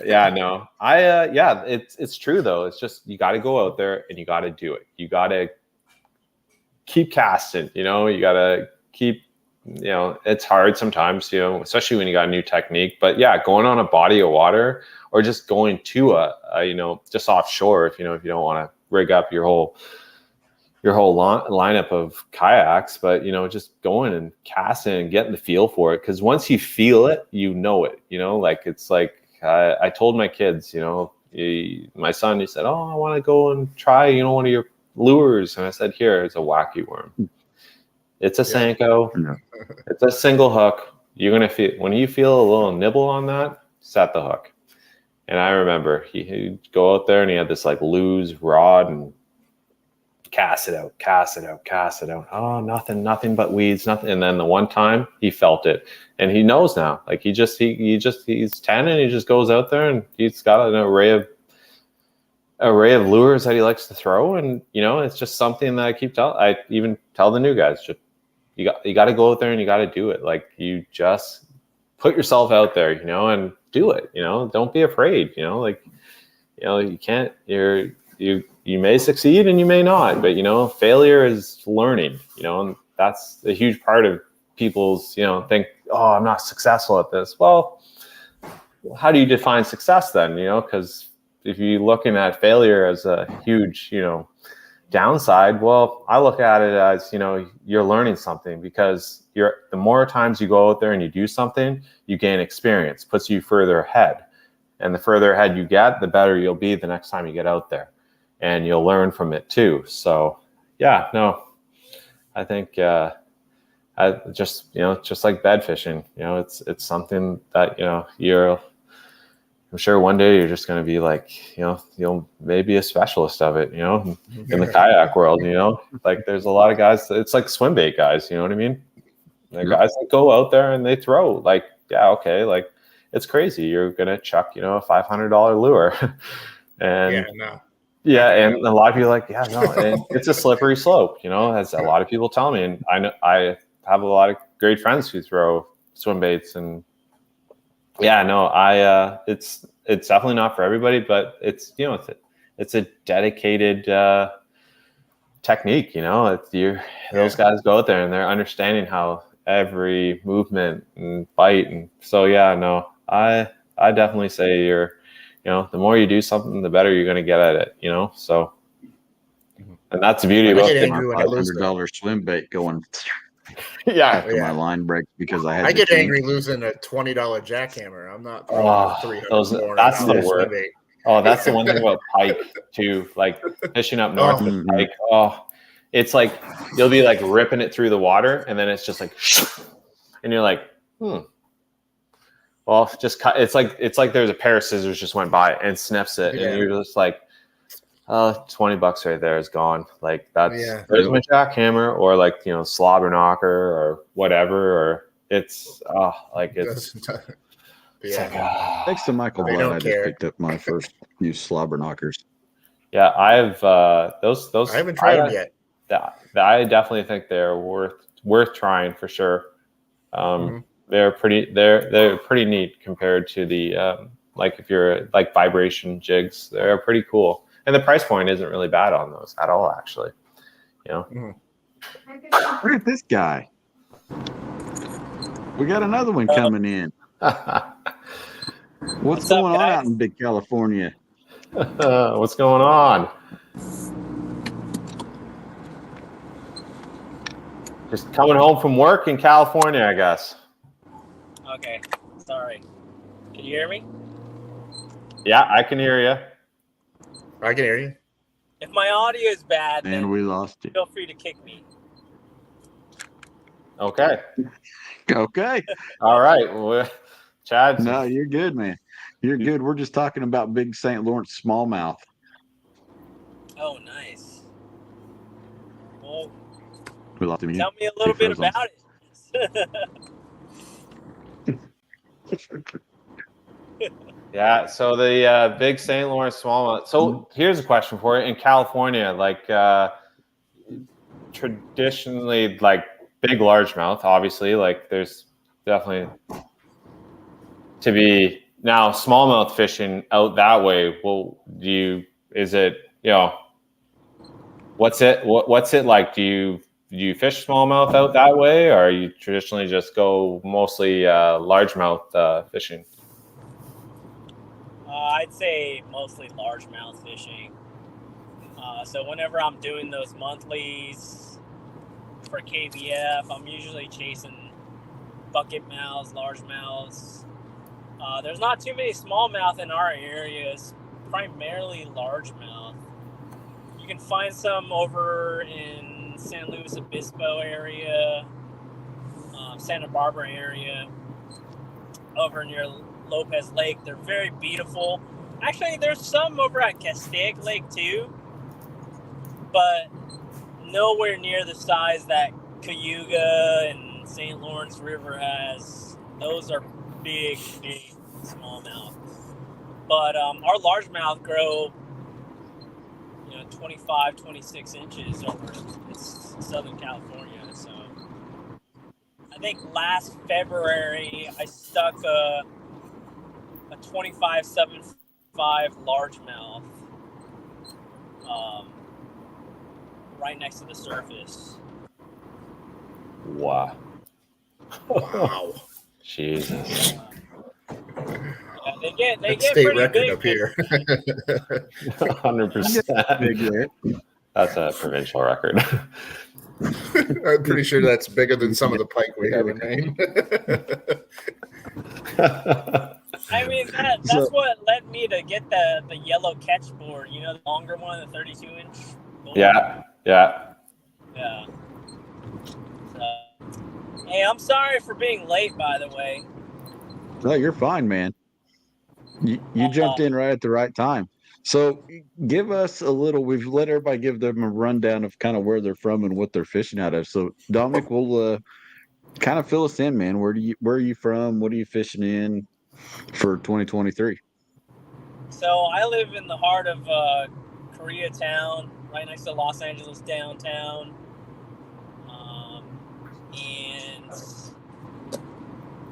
S2: Yeah, no, yeah, it's true though. It's just you got to go out there and you got to do it. You got to keep casting. You know, you got to keep. You know, it's hard sometimes. You know, especially when you got a new technique. But yeah, going on a body of water or just going to a you know, just offshore if you don't want to rig up your whole lineup of kayaks, but you know, just going and casting and getting the feel for it. Because once you feel it, you know it. You know, like it's like I told my kids, you know, my son, he said, "Oh, I want to go and try, you know, one of your lures," and I said, "Here, it's a wacky worm. It's a Senko.
S1: Yeah.
S2: It's a single hook. You're gonna feel when you feel a little nibble on that, set the hook." And I remember he'd go out there and he had this like loose rod and cast it out. Oh, nothing but weeds, nothing. And then the one time he felt it, and he knows now. Like he's 10 and he just goes out there and he's got an array of lures that he likes to throw. And you know, it's just something that I even tell the new guys, just you got to go out there and you got to do it. Like you just put yourself out there, you know, and do it. You know, don't be afraid. You know, like you know, you can't. You may succeed and you may not, but you know, failure is learning. You know, and that's a huge part of people's. You know, think, oh, I'm not successful at this. Well, how do you define success then? You know, because if you're looking at failure as a huge, you know, downside, well, I look at it as, you know, you're learning something because the more times you go out there and you do something, you gain experience, puts you further ahead. And the further ahead you get, the better you'll be the next time you get out there. And you'll learn from it too. So yeah, no, I think I just, you know, just like bed fishing, you know, it's something that, you know, I'm sure one day you're just going to be like, you know, you'll maybe a specialist of it, you know, in the kayak world, you know, like there's a lot of guys, it's like swim bait guys, you know what I mean? The guys that go out there and they throw like, yeah, okay, like it's crazy. You're going to chuck, you know, a $500 lure. And and a lot of people are like, yeah, no, and it's a slippery slope, you know, as a lot of people tell me. And I know I have a lot of great friends who throw swim baits, and yeah, no, it's definitely not for everybody, but it's, you know, it's a dedicated technique, you know. Those guys go out there and they're understanding how every movement and bite, and so yeah, no, I definitely say you know, the more you do something, the better you're going to get at it, you know. So, and that's the beauty about
S1: my $500 swim bait going. After my line breaks because I get
S3: angry losing a $20 jackhammer. I'm not throwing $300.
S2: That's the word. Oh, that's the one thing about pike too. Like fishing up north with pike. Oh, it's like you'll be like ripping it through the water, and then it's just like, and you're like, well, just cut. It's like there's a pair of scissors just went by and snips it, and you're just like, $20 right there is gone. Like there's my jackhammer, or like, you know, slobber knocker or whatever, or it's
S1: thanks to Michael Blood, I just picked up my first few slobber knockers.
S2: Yeah, I've those
S3: I haven't tried them yet.
S2: I definitely think they're worth trying for sure. They're pretty neat compared to the like if you're like vibration jigs, they're pretty cool. And the price point isn't really bad on those at all, actually. You know,
S1: Look at this guy. We got another one coming in. What's going on out in Big California?
S2: What's going on? Just coming home from work in California, I guess.
S4: Okay, sorry. Can you hear me?
S2: Yeah, I can hear you.
S3: I can hear you.
S4: If my audio is bad,
S1: and we lost you.
S4: Feel free to kick me.
S2: Okay.
S1: Okay.
S2: All right. Well, Chad.
S1: No, you're good, man. You're good. We're just talking about big St. Lawrence smallmouth.
S4: Oh, nice. Well,
S1: we lost him.
S4: Tell me a little bit about it.
S2: Yeah, so the big St. Lawrence smallmouth. So here's a question for you. In California, like traditionally, like big largemouth, obviously, like there's definitely to be now smallmouth fishing out that way. Well, is it, what's it like? Do you fish smallmouth out that way, or you traditionally just go mostly largemouth fishing?
S4: I'd say mostly largemouth fishing. So whenever I'm doing those monthlies for KBF, I'm usually chasing bucket mouths, largemouths. There's not too many smallmouth in our areas, primarily largemouth. You can find some over in San Luis Obispo area, Santa Barbara area, over near Lopez Lake. They're very beautiful. Actually, there's some over at Castaic Lake too, but nowhere near the size that Cayuga and St. Lawrence River has. Those are big smallmouth. But our largemouth grow, 25, 26 inches over in Southern California. So I think last February I stuck a 25.75 largemouth right next to the surface.
S2: Wow.
S3: Wow.
S2: Jesus.
S4: They get
S3: State
S4: pretty
S3: record
S4: big
S3: up here.
S2: 100%.
S1: Big there.
S2: That's a provincial record.
S3: I'm pretty sure that's bigger than some of the pike we have in Maine.
S4: I mean, that's what led me to get the yellow catch board, the longer one, the 32-inch board.
S2: Yeah.
S4: Yeah. So, hey, I'm sorry for being late, by the way.
S1: No, you're fine, man. You jumped in right at the right time. So give us a little, we've let everybody give them a rundown of kind of where they're from and what they're fishing out of. So Dominic will kind of fill us in, man. Where are you from? What are you fishing in for 2023?
S4: So I live in the heart of Koreatown, right next to Los Angeles downtown. And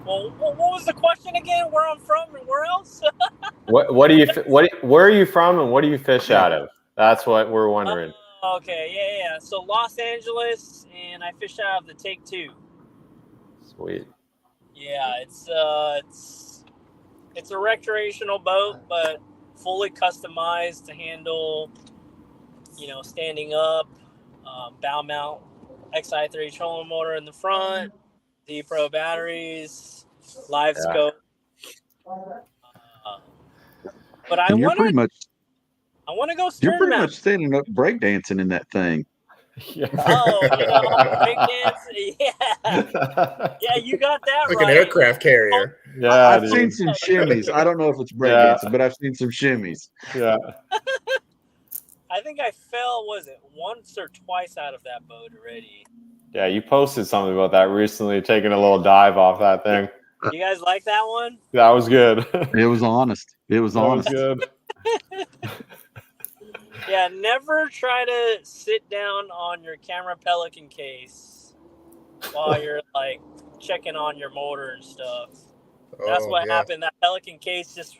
S4: well, what was the question again? Where I'm from and where else?
S2: Where are you from and what do you fish out of? That's what we're wondering.
S4: Okay, yeah. So Los Angeles, and I fish out of the Take Two.
S2: Sweet.
S4: Yeah, it's a recreational boat, but fully customized to handle, standing up, bow mount, XI3 trolling motor in the front, D-Pro batteries, live scope. But I want to go stern
S1: You're pretty
S4: mount.
S1: much standing up breakdancing in that thing.
S2: Yeah.
S4: Oh, breakdance. Yeah, you got that
S3: Like
S4: right.
S3: an aircraft carrier.
S2: Yeah,
S1: I've seen some shimmies. I don't know if it's breakdancing, but I've seen some shimmies.
S2: Yeah.
S4: I think I fell, was it once or twice out of that boat already?
S2: Yeah, you posted something about that recently, taking a little dive off that thing.
S4: You guys like that one?
S2: That was good.
S1: It was honest. It was honest.
S2: That was good.
S4: Yeah, never try to sit down on your camera Pelican case while you're like checking on your motor and stuff. That's what happened. That Pelican case just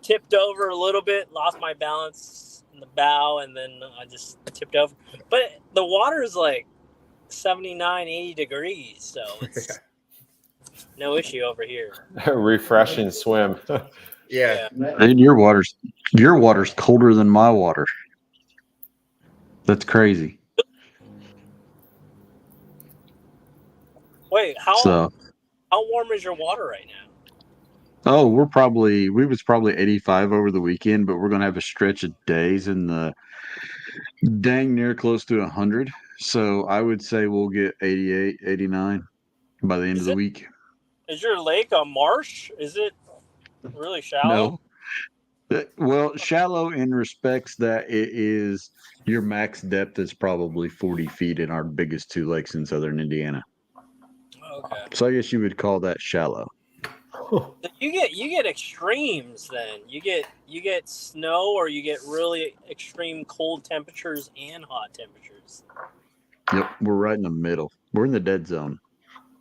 S4: tipped over a little bit, lost my balance in the bow, and then I just tipped over. But the water is like 79, 80 degrees, so it's no issue over here.
S2: Refreshing swim.
S3: Yeah.
S1: And your water's colder than my water. That's crazy.
S4: Wait, how warm is your water right now?
S1: Oh, we was probably 85 over the weekend, but we're gonna have a stretch of days in the dang near close to 100. So I would say we'll get 88, 89 by the end of the week.
S4: Is your lake a marsh? Is it really shallow?
S1: No. Well, shallow in respects that it is your max depth is probably 40 feet in our biggest two lakes in southern Indiana.
S4: Okay.
S1: So I guess you would call that shallow.
S4: You get extremes then. You get snow, or you get really extreme cold temperatures and hot temperatures.
S1: Yep, we're right in the middle. We're in the dead zone.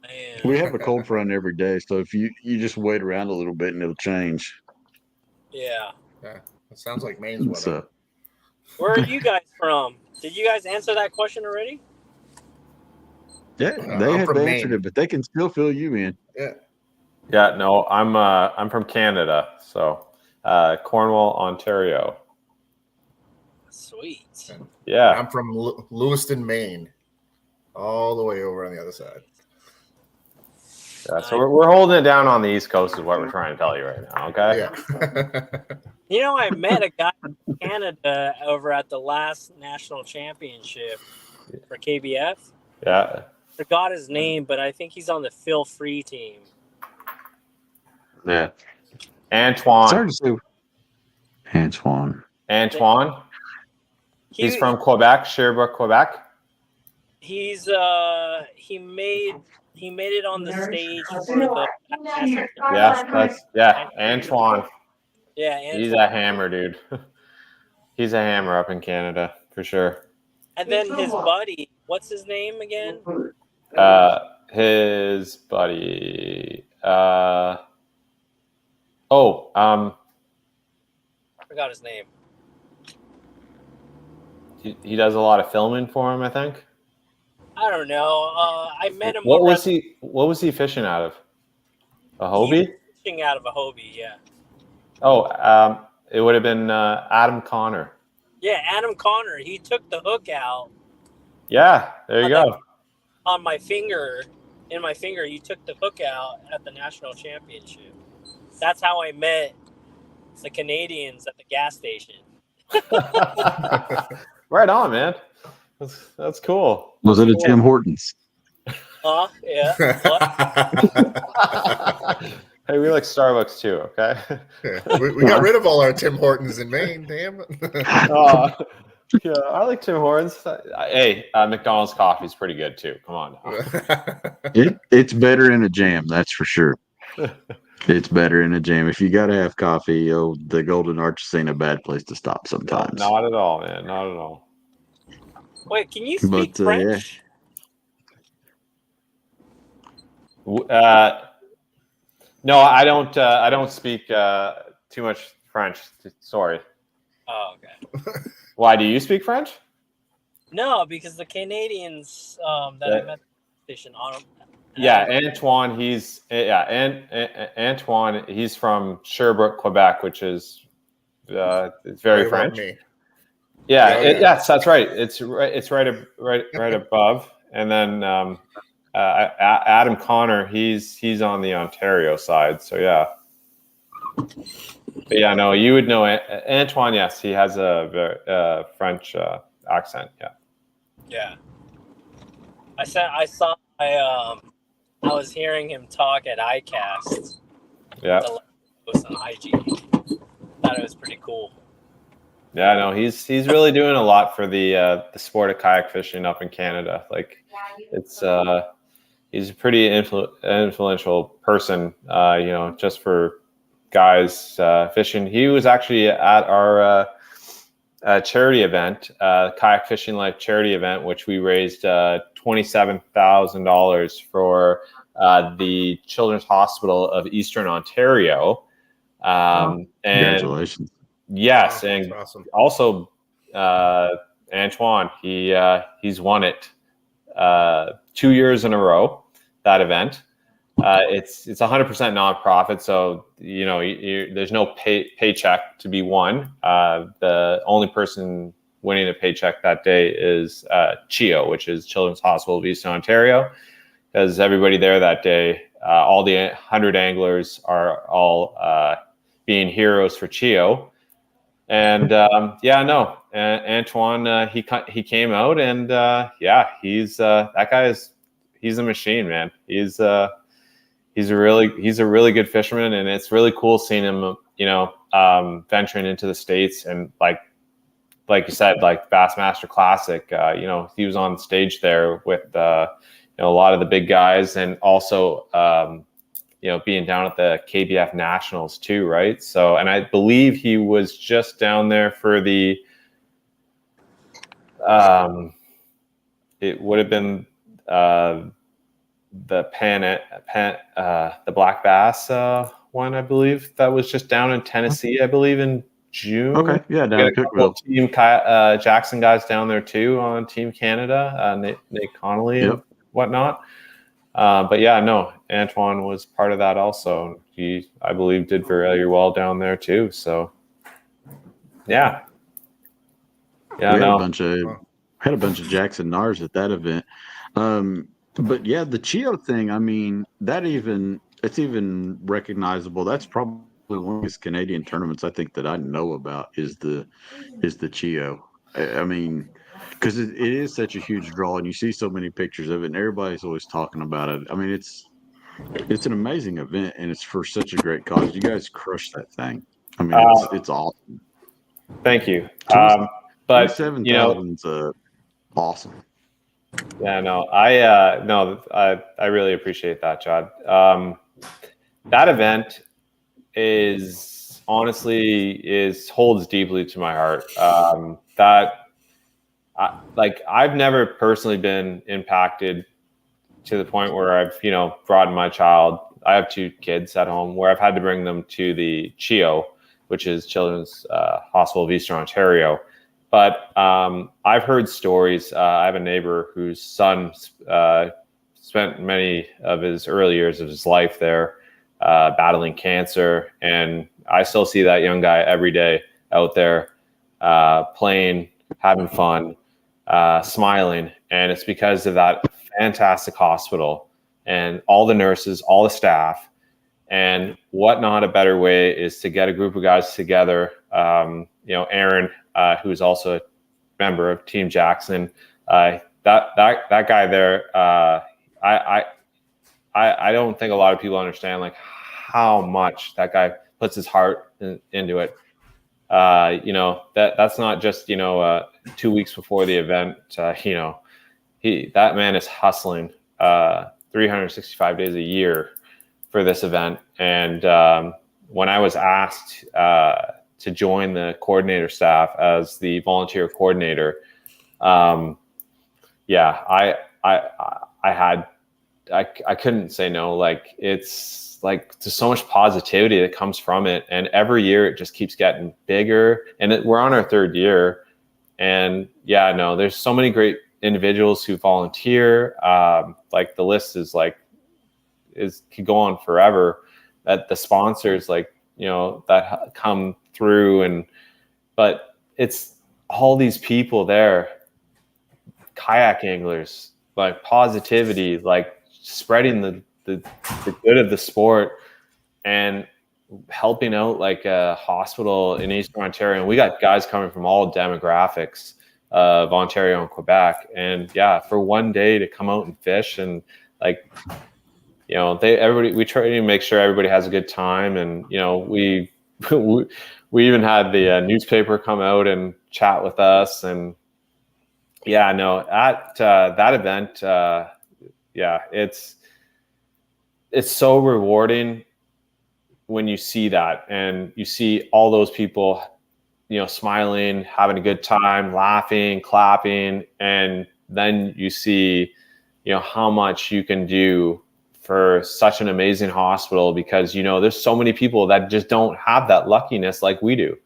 S4: Man.
S1: We have a cold front every day, so if you just wait around a little bit and it'll change.
S4: Yeah.
S3: Yeah, that sounds like Maine's weather.
S1: So,
S4: Where are you guys from? Did you guys answer that question already?
S1: yeah,
S3: I'm
S1: they have
S3: from
S1: answered
S3: Maine.
S1: it, but they can still fill you in.
S3: Yeah.
S2: Yeah, no, I'm from Canada, so Cornwall, Ontario.
S4: Sweet.
S2: Yeah,
S3: I'm from Lewiston, Maine, all the way over on the other side.
S2: yeah. So we're holding it down on the East Coast, is what we're trying to tell you right now. Okay.
S3: Yeah.
S4: You know, I met a guy from Canada over at the last national championship for KBF.
S2: Yeah.
S4: Forgot his name, but I think he's on the Phil Free team.
S1: Yeah.
S2: Antoine.
S1: Sorry to say.
S2: Antoine. He's from Quebec, Sherbrooke, Quebec.
S4: He made it on the stage for the national.
S2: Yeah, Antoine.
S4: Yeah, Antoine.
S2: He's a hammer, dude. He's a hammer up in Canada for sure.
S4: And then his buddy, what's his name again?
S2: His buddy.
S4: Forgot his name.
S2: He does a lot of filming for him, I think.
S4: I don't know. I met him.
S2: What was he fishing out of? A Hobie?
S4: Fishing out of a Hobie, yeah.
S2: Oh, it would have been Adam Connor.
S4: Yeah, Adam Connor. He took the hook out.
S2: Yeah, there you go.
S4: On my finger, he took the hook out at the national championship. That's how I met the Canadians at the gas station.
S2: Right on, man. That's cool.
S1: Was it a Tim Hortons?
S4: Yeah.
S2: Hey, we like Starbucks too, okay?
S3: we got rid of all our Tim Hortons in Maine, damn it.
S2: Yeah, I like Tim Hortons. Hey, McDonald's coffee is pretty good too. Come on now.
S1: It's better in a jam, that's for sure. It's better in a jam. If you got to have coffee, the Golden Arches ain't a bad place to stop sometimes.
S2: Not at all, man. Not at all.
S4: Wait, can you speak French?
S2: Yeah. No, I don't. I don't speak too much French. Sorry.
S4: Oh, okay.
S2: Why do you speak French?
S4: No, because the Canadians that I met at the station.
S2: Yeah, Antoine. Antoine. He's from Sherbrooke, Quebec, which is it's very French. Yeah, yes, that's right. It's right above, and then Adam Connor. He's on the Ontario side. So yeah. But yeah, no, you would know Antoine. Yes, he has a very French accent. Yeah.
S4: Yeah. I was hearing him talk at ICAST.
S2: Yeah.
S4: Post on IG. Thought it was pretty cool.
S2: Yeah, no, he's really doing a lot for the sport of kayak fishing up in Canada. Like, it's he's a pretty influential person. Just for guys fishing. He was actually at our charity event, Kayak Fishing Life charity event, which we raised $27,000 for the Children's Hospital of Eastern Ontario.
S1: Congratulations!
S2: Yes, and awesome. Also Antoine, he's won it 2 years in a row. That event. It's 100% nonprofit, so there's no paycheck to be won. The only person winning a paycheck that day is CHEO, which is Children's Hospital of Eastern Ontario, because everybody there that day, all the 100 anglers are all being heroes for CHEO. And Antoine, he came out, and he's that guy he's a machine, man. He's a really good fisherman, and it's really cool seeing him, venturing into the States, and like you said, like Bassmaster Classic. He was on stage there with a lot of the big guys, and also being down at the KBF Nationals too, right? So, and I believe he was just down there for the, it would have been the the Black Bass one, I believe, that was just down in Tennessee, I believe in June.
S1: Okay, yeah,
S2: We
S1: down
S2: got
S1: in
S2: a couple
S1: Cookville.
S2: of Team Jackson guys down there too on Team Canada, Nate Connolly and whatnot. But yeah, no, Antoine was part of that also. He, I believe, did very well down there too. So yeah,
S1: We had
S2: no.
S1: a bunch of Jackson Nars at that event. But yeah, the Chio thing, I mean, it's even recognizable. That's probably one of the Canadian tournaments I think that I know about is the Chio. I mean, because it is such a huge draw, and you see so many pictures of it, and everybody's always talking about it. I mean, it's an amazing event, and it's for such a great cause. You guys crush that thing. I mean, it's awesome.
S2: Thank you.
S1: 27,000
S2: But
S1: 27,000's awesome.
S2: yeah, no, I really appreciate that, Chad. That event is honestly holds deeply to my heart. I've never personally been impacted to the point where I've brought my child. I have 2 kids at home where I've had to bring them to the CHIO, which is Children's Hospital of Eastern Ontario. But I've heard stories. I have a neighbor whose son spent many of his early years of his life there battling cancer. And I still see that young guy every day out there playing, having fun, smiling. And it's because of that fantastic hospital and all the nurses, all the staff. And what not a better way is to get a group of guys together. Aaron, who's also a member of Team Jackson, that guy there. I don't think a lot of people understand like how much that guy puts his heart into it. That's not just 2 weeks before the event. That man is hustling 365 days a year for this event. And when I was asked to join the coordinator staff as the volunteer coordinator, I couldn't say no. Like, it's like there's so much positivity that comes from it, and every year it just keeps getting bigger. And we're on our 3rd year, and there's so many great individuals who volunteer. Like the list could go on forever. That the sponsors that come through, but it's all these people there, kayak anglers, like positivity, like spreading the good of the sport and helping out like a hospital in Eastern Ontario. And we got guys coming from all demographics of Ontario and Quebec. And for one day to come out and fish and we try to make sure everybody has a good time. And, we even had the newspaper come out and chat with us. And at that event, it's so rewarding when you see that and you see all those people, smiling, having a good time, laughing, clapping. And then you see, how much you can do for such an amazing hospital, because, there's so many people that just don't have that luckiness like we do.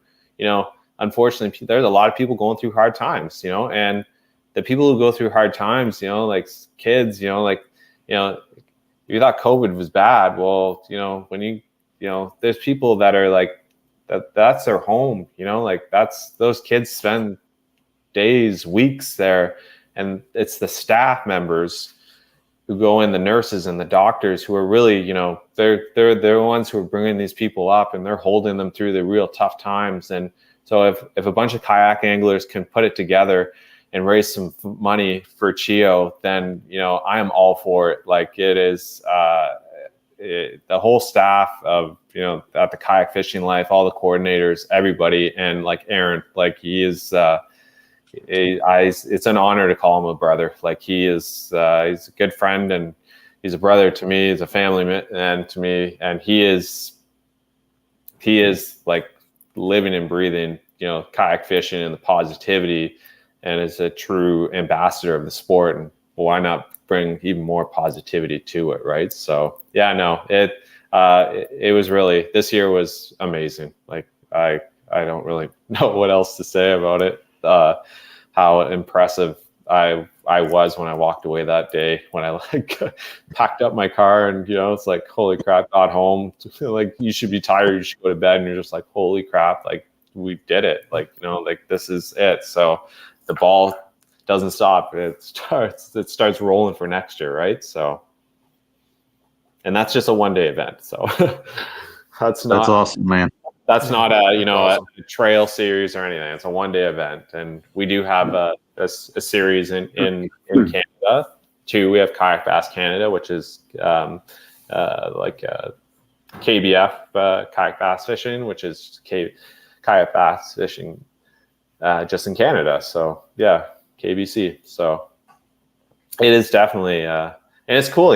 S2: Unfortunately, there's a lot of people going through hard times, and the people who go through hard times, like kids, you thought COVID was bad. Well, when there's people that are like, that's their home, those kids spend days, weeks there. And it's the staff members who go in, the nurses and the doctors who are really, they're the ones who are bringing these people up, and they're holding them through the real tough times. And so if a bunch of kayak anglers can put it together and raise some money for CHIO, then, I am all for it. Like, it is the whole staff of, at the Kayak Fishing Life, all the coordinators, everybody. And like Aaron, like he is, it's an honor to call him a brother. Like he is, he's a good friend, and he's a brother to me, he's a family man to me, and he is like living and breathing, kayak fishing and the positivity, and is a true ambassador of the sport. And why not bring even more positivity to it, right? So yeah, no, it was really, this year was amazing. Like I don't really know what else to say about it. How impressive I was when I walked away that day, when I packed up my car, and it's like, holy crap, got home. Like, you should be tired, you should go to bed, and you're just like, holy crap, like we did it. Like, like this is it. So the ball doesn't stop. It starts rolling for next year, right? So, and that's just a 1-day event. So that's
S1: awesome, man.
S2: That's not
S3: awesome.
S2: a trail series or anything. It's a 1-day event, and we do have a series in Canada too. We have Kayak Bass Canada, which is like KBF kayak bass fishing, which is kayak bass fishing just in Canada. So yeah, KBC. So it is definitely and it's cool,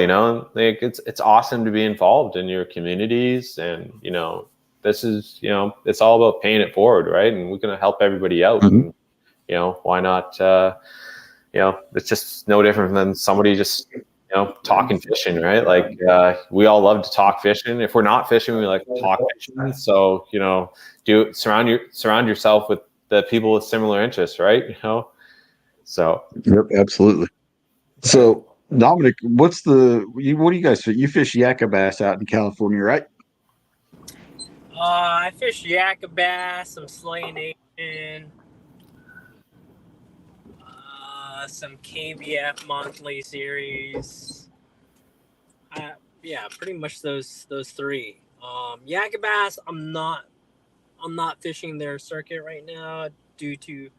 S2: like it's awesome to be involved in your communities, and this is, it's all about paying it forward, right? And we're going to help everybody out.
S1: Mm-hmm.
S2: And, why not, it's just no different than somebody just, talking fishing, right? Like, we all love to talk fishing. If we're not fishing, we like to talk fishing. So, surround yourself with the people with similar interests, right? So.
S1: Yep, absolutely. So, Dominic, what do you guys fish? You fish yakka bass out in California, right?
S4: I fish yakka bass, some Slay Nation, some KBF monthly series. Yeah, pretty much those three. Yakka bass, I'm not fishing their circuit right now due to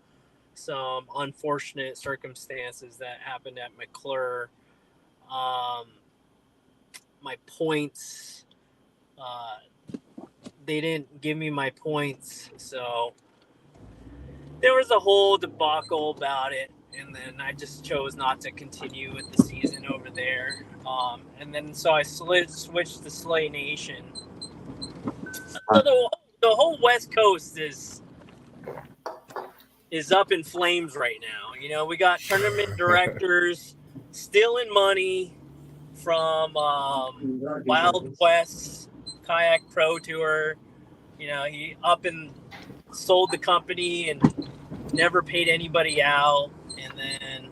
S4: some unfortunate circumstances that happened at McClure. My points, they didn't give me my points, so there was a whole debacle about it, and then I just chose not to continue with the season over there. And then so I switched to Slay Nation. So the whole West Coast is up in flames right now. We got tournament directors stealing money from Wild West Kayak Pro Tour. He up and sold the company and never paid anybody out. And then,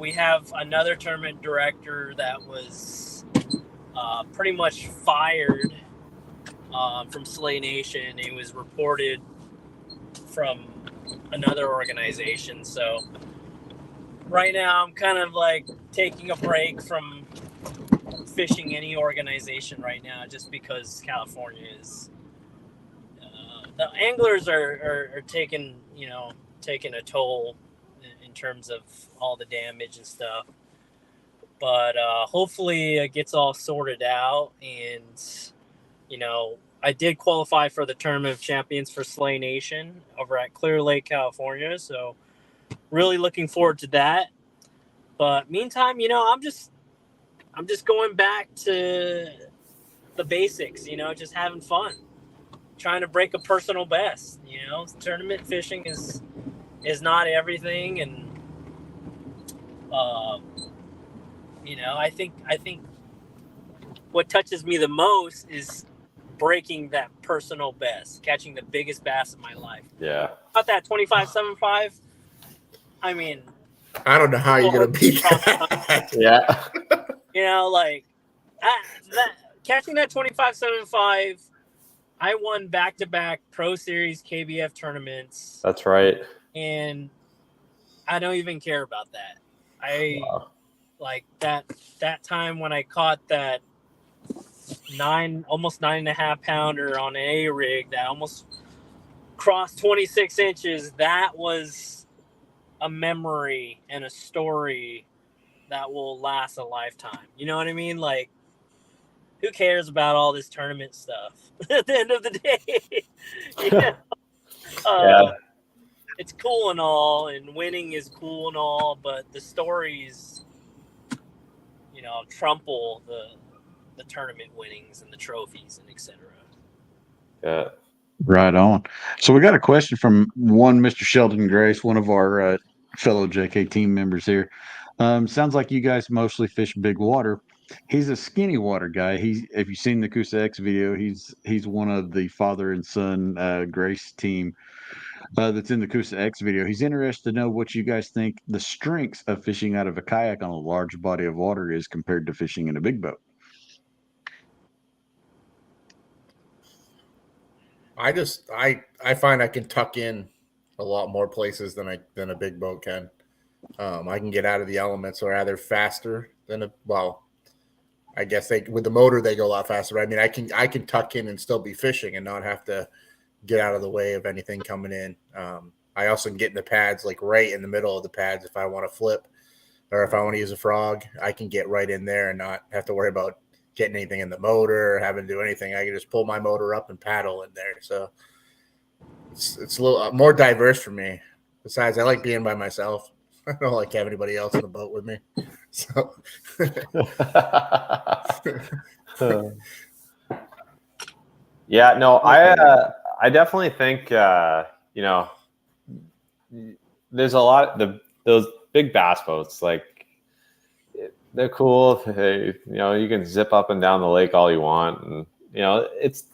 S4: we have another tournament director that was pretty much fired from Slay Nation. He was reported from another organization. So right now I'm kind of like taking a break from fishing any organization right now, just because California is the anglers are taking a toll in terms of all the damage and stuff. But hopefully it gets all sorted out, and I did qualify for the Tournament of Champions for Slay Nation over at Clear Lake, California. So really looking forward to that. But meantime, I'm just going back to the basics, just having fun, trying to break a personal best. Tournament fishing is not everything, and I think what touches me the most is breaking that personal best, catching the biggest bass of my life.
S2: Yeah.
S4: About that 25.75. I mean,
S3: I don't know how you're gonna beat that.
S2: Yeah.
S4: Like that catching that 25.75. I won back-to-back Pro Series KBF tournaments.
S2: That's right.
S4: And I don't even care about that. Like that time when I caught that almost 9.5 pounder on an A rig that almost crossed 26 inches. That was a memory and a story that will last a lifetime. You know what I mean? Like, who cares about all this tournament stuff at the end of the day?
S2: Yeah.
S4: It's cool and all, and winning is cool and all, but the stories, trample the tournament winnings and the trophies and etc.
S2: Yeah.
S1: Right on. So we got a question from one Mr. Sheldon Grace, one of our fellow JK team members here. Sounds like you guys mostly fish big water. He's a skinny water guy. If you've seen the Coosa X video, he's one of the father and son Grace team that's in the Coosa X video. He's interested to know what you guys think the strengths of fishing out of a kayak on a large body of water is compared to fishing in a big boat.
S3: I find I can tuck in a lot more places than a big boat can. I can get out of the elements rather faster than I guess with the motor they go a lot faster. I mean, I can tuck in and still be fishing and not have to get out of the way of anything coming in. I also can get in the pads like right in the middle of the pads if I want to flip or if I want to use a frog. I can get right in there and not have to worry about getting anything in the motor or having to do anything. I can just pull my motor up and paddle in there. So it's a little more diverse for me. Besides, I like being by myself. I don't like having anybody else in the boat with me. So
S2: yeah, no, I definitely think there's a lot those big bass boats, like they're cool. You can zip up and down the lake all you want, and it's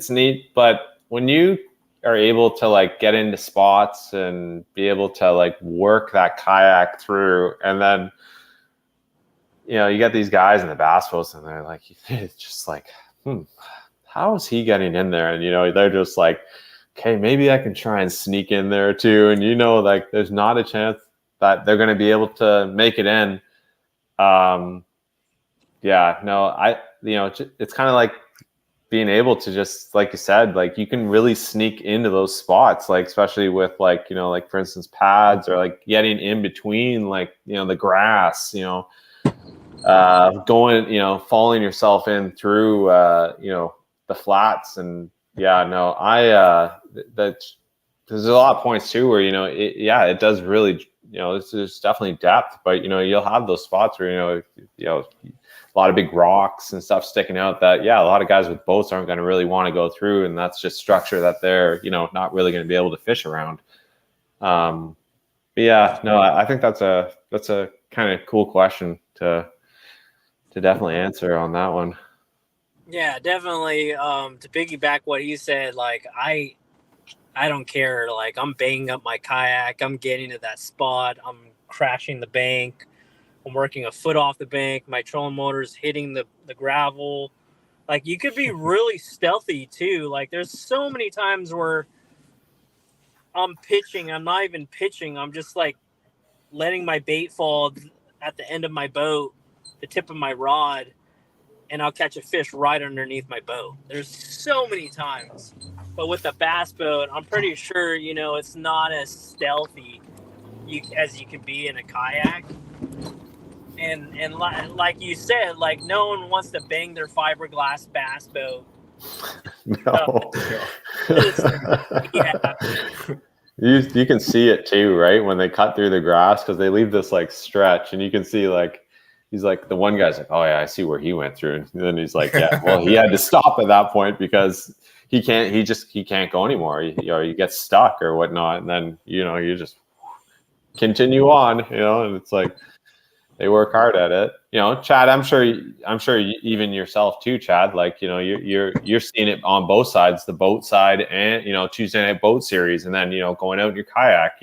S2: neat. But when you are able to like get into spots and be able to like work that kayak through, and then you get these guys in the bass boats, and they're like, it's just like, how is he getting in there? And they're just like, okay, maybe I can try and sneak in there too. And like there's not a chance that they're going to be able to make it in. It's kind of like being able to just, like you said, like you can really sneak into those spots, like especially with like for instance pads, or like getting in between like the grass, going falling yourself in through the flats. And there's a lot of points too where it does really there's definitely depth, but you'll have those spots where a lot of big rocks and stuff sticking out that a lot of guys with boats aren't going to really want to go through, and that's just structure that they're not really going to be able to fish around. I think that's a kind of cool question to definitely answer on that one.
S4: Yeah, definitely. To piggyback what he said, like I don't care. Like I'm banging up my kayak, I'm getting to that spot, I'm crashing the bank, I'm working a foot off the bank, my trolling motor's hitting the gravel. Like you could be really stealthy too. Like there's so many times where I'm pitching, I'm not even pitching, I'm just like letting my bait fall at the end of my boat, the tip of my rod, and I'll catch a fish right underneath my boat. There's so many times. But with the bass boat, I'm pretty sure, it's not as stealthy as you can be in a kayak. And like you said, like no one wants to bang their fiberglass bass boat.
S2: No.
S4: Yeah.
S2: You can see it too, right? When they cut through the grass, because they leave this like stretch, and you can see like he's like, the one guy's like, oh yeah, I see where he went through, and then he's like, yeah, well he had to stop at that point because he can't go anymore. He gets stuck or whatnot, and then you just continue on, and it's like they work hard at it. Chad, I'm sure even yourself too, Chad, like you're seeing it on both sides, the boat side and Tuesday night boat series, and then going out in your kayak.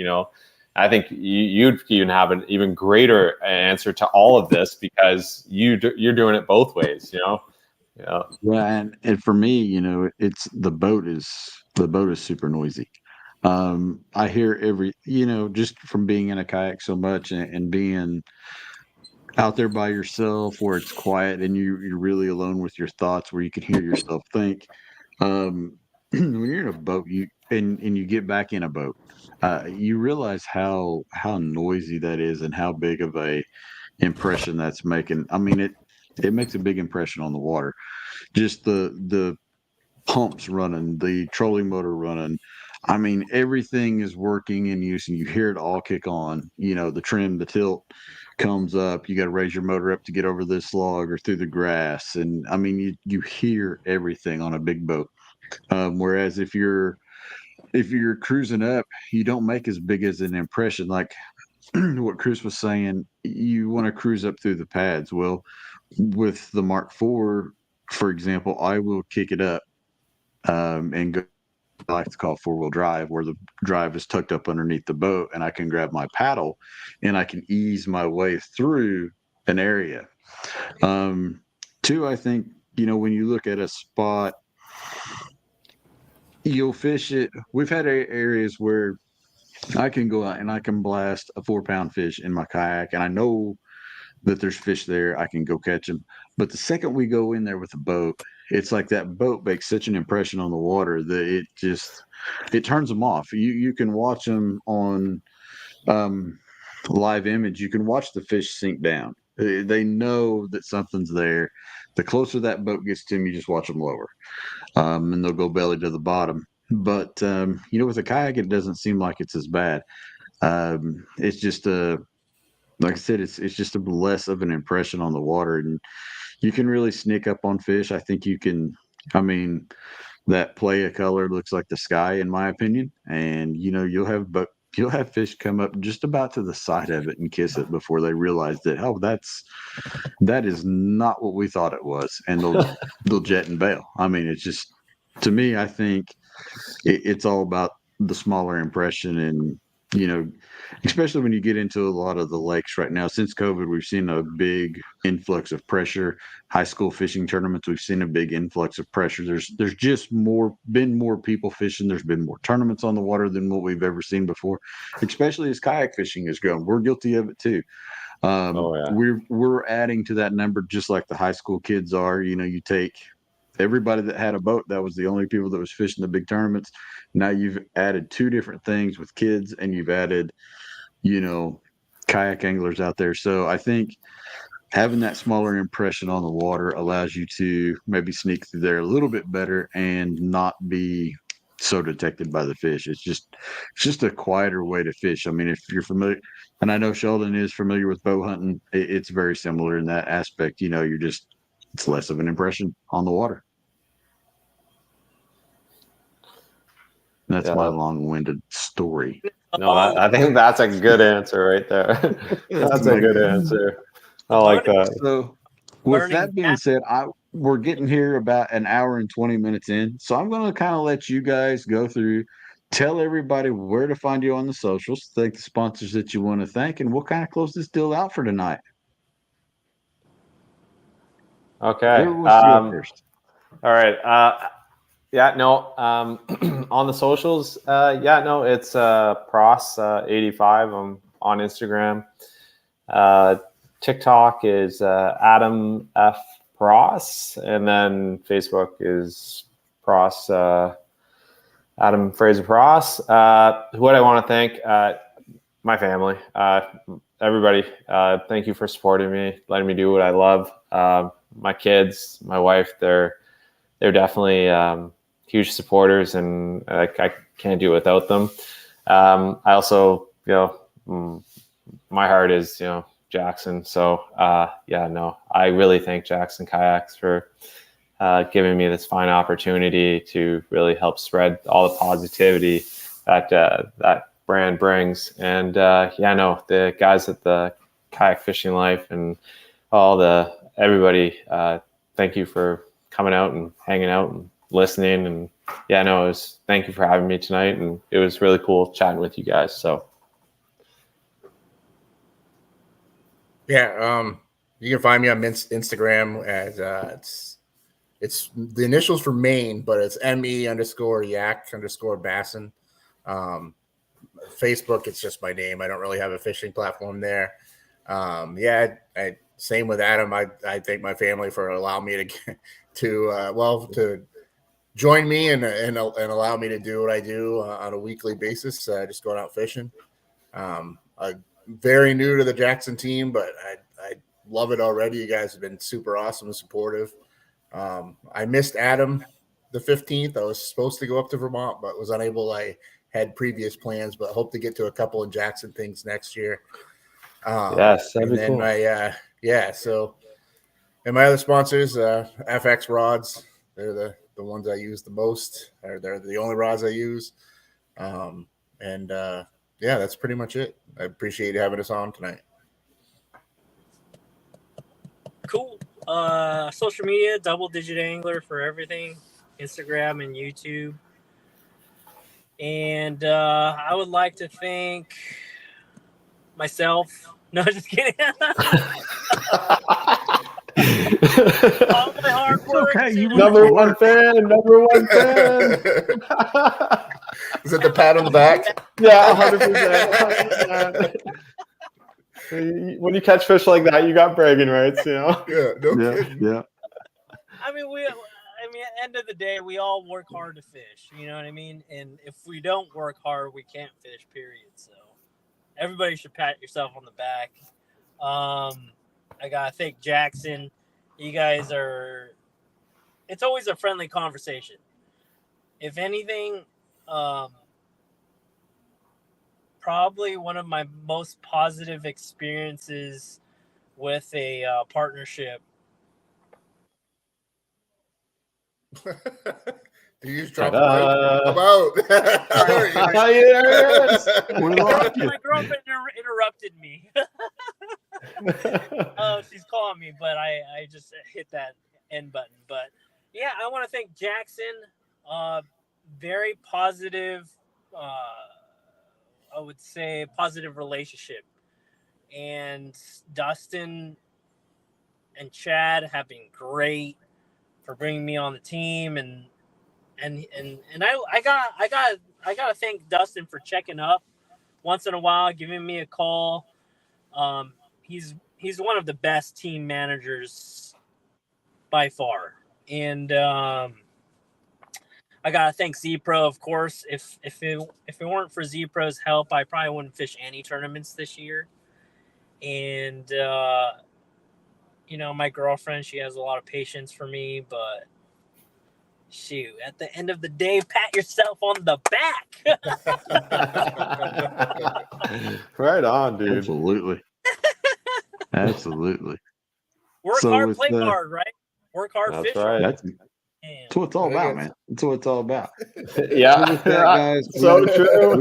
S2: I think you'd even have an even greater answer to all of this because you're doing it both ways. Yeah,
S1: and for me, it's the boat is super noisy. I hear just from being in a kayak so much and being out there by yourself where it's quiet and you're really alone with your thoughts, where you can hear yourself think. When you're in a boat, you get back in a boat, you realize how noisy that is and how big of a impression that's making. I mean, it makes a big impression on the water. Just the pumps running, the trolling motor running. I mean, everything is working in use, and you hear it all kick on. The trim, the tilt, comes up, you got to raise your motor up to get over this log or through the grass. And I mean, you hear everything on a big boat. Whereas if you're cruising up, you don't make as big as an impression. Like what Chris was saying, you want to cruise up through the pads. Well, with the Mark IV, for example, I will kick it up and go. I like to call four-wheel drive, where the drive is tucked up underneath the boat, and I can grab my paddle, and I can ease my way through an area. Two, I think when you look at a spot, you'll fish it. We've had areas where I can go out and I can blast a 4-pound fish in my kayak, and I know that there's fish there. I can go catch them. But the second we go in there with the boat, it's like that boat makes such an impression on the water that it turns them off. You can watch them on live image. You can watch the fish sink down. They know that something's there. The closer that boat gets to them, you just watch them lower, and they'll go belly to the bottom. But with a kayak, it doesn't seem like it's as bad. It's just like I said, it's just a less of an impression on the water, and you can really sneak up on fish. I think you can. I mean, that play of color looks like the sky, in my opinion, and you'll have fish come up just about to the side of it and kiss it before they realize that that is not what we thought it was, and they'll jet and bail. I mean, it's just, to me, I think it's all about the smaller impression. And especially when you get into a lot of the lakes right now. Since COVID, we've seen a big influx of pressure. High school fishing tournaments, we've seen a big influx of pressure. There's just been more people fishing. There's been more tournaments on the water than what we've ever seen before, especially as kayak fishing has grown. We're guilty of it too. We're adding to that number, just like the high school kids are. You take everybody that had a boat, that was the only people that was fishing the big tournaments. Now you've added 2 different things with kids, and you've added kayak anglers out there. So I think having that smaller impression on the water allows you to maybe sneak through there a little bit better and not be so detected by the fish. It's just a quieter way to fish. I mean, if you're familiar, and I know Sheldon is familiar with bow hunting, it's very similar in that aspect. It's less of an impression on the water. That's my long-winded story.
S2: No, I think that's a good answer right there. That's a good answer. I like that.
S1: So, with that being said, we're getting here about an hour and 20 minutes in. So I'm going to kind of let you guys go through, tell everybody where to find you on the socials, thank the sponsors that you want to thank, and we'll kind of close this deal out for tonight.
S2: Okay.
S1: Who wants to go first?
S2: All right. On the socials, it's Pros85. I'm on Instagram. TikTok is Adam F. Pros, and then Facebook is Pros, Adam Fraser Pros. What I want to thank, my family, everybody. Thank you for supporting me, letting me do what I love. My kids, my wife, they're definitely huge supporters, and I can't do it without them. I also, my heart is, Jackson. So, I really thank Jackson Kayaks for giving me this fine opportunity to really help spread all the positivity that brand brings. And the guys at the Kayak Fishing Life and everybody, thank you for coming out and hanging out and listening. And thank you for having me tonight. And it was really cool chatting with you guys. So.
S3: Yeah, you can find me on Instagram as it's the initials for Maine, but it's ME_Yak_Bassin. Facebook, it's just my name. I don't really have a fishing platform there. Same with Adam. I thank my family for allowing me to join me and allow me to do what I do on a weekly basis. Just going out fishing. Very new to the Jackson team, but I love it already. You guys have been super awesome and supportive. I missed Adam the 15th. I was supposed to go up to Vermont, but was unable. I had previous plans, but hope to get to a couple of Jackson things next year.
S2: Yes, that'd
S3: and
S2: be
S3: then
S2: cool.
S3: my so and my other sponsors, FX rods, they're the ones I use the most, or they're the only rods I use. And that's pretty much it. I appreciate you having us on tonight.
S4: Cool. Social media, Double Digit Angler for everything, Instagram and YouTube. And I would like to thank myself. No, just kidding. All my hard work.
S1: okay, you
S2: Number one fan.
S3: Is it the pat on the back?
S2: Yeah, 100%. When you catch fish like that, you got bragging rights, you know.
S3: Yeah, no kidding.
S1: Yeah.
S4: I mean, at the end of the day, we all work hard to fish. You know what I mean? And if we don't work hard, we can't fish. Period. So everybody should pat yourself on the back. I gotta thank Jackson. You guys are. It's always a friendly conversation. If anything, probably one of my most positive experiences with a partnership.
S3: Do you just drop the mic? About.
S4: My girlfriend interrupted me. Oh, she's calling me, but I just hit that end button. But yeah, I want to thank Jackson. Very positive. I would say positive relationship. And Dustin and Chad have been great for bringing me on the team, and I gotta thank Dustin for checking up once in a while, giving me a call. He's one of the best team managers by far, and I gotta thank Z-Pro, of course. If it weren't for Z-Pro's help, I probably wouldn't fish any tournaments this year. And my girlfriend, she has a lot of patience for me, but shoot, at the end of the day, pat yourself on the back.
S2: Right on, dude.
S1: Absolutely.
S4: Work hard, play hard, right? Work hard,
S2: That's
S4: fish
S2: right.
S4: hard.
S1: That's what it's all about, man. That's what it's all about.
S2: Yeah,
S1: with that, guys,
S2: so true.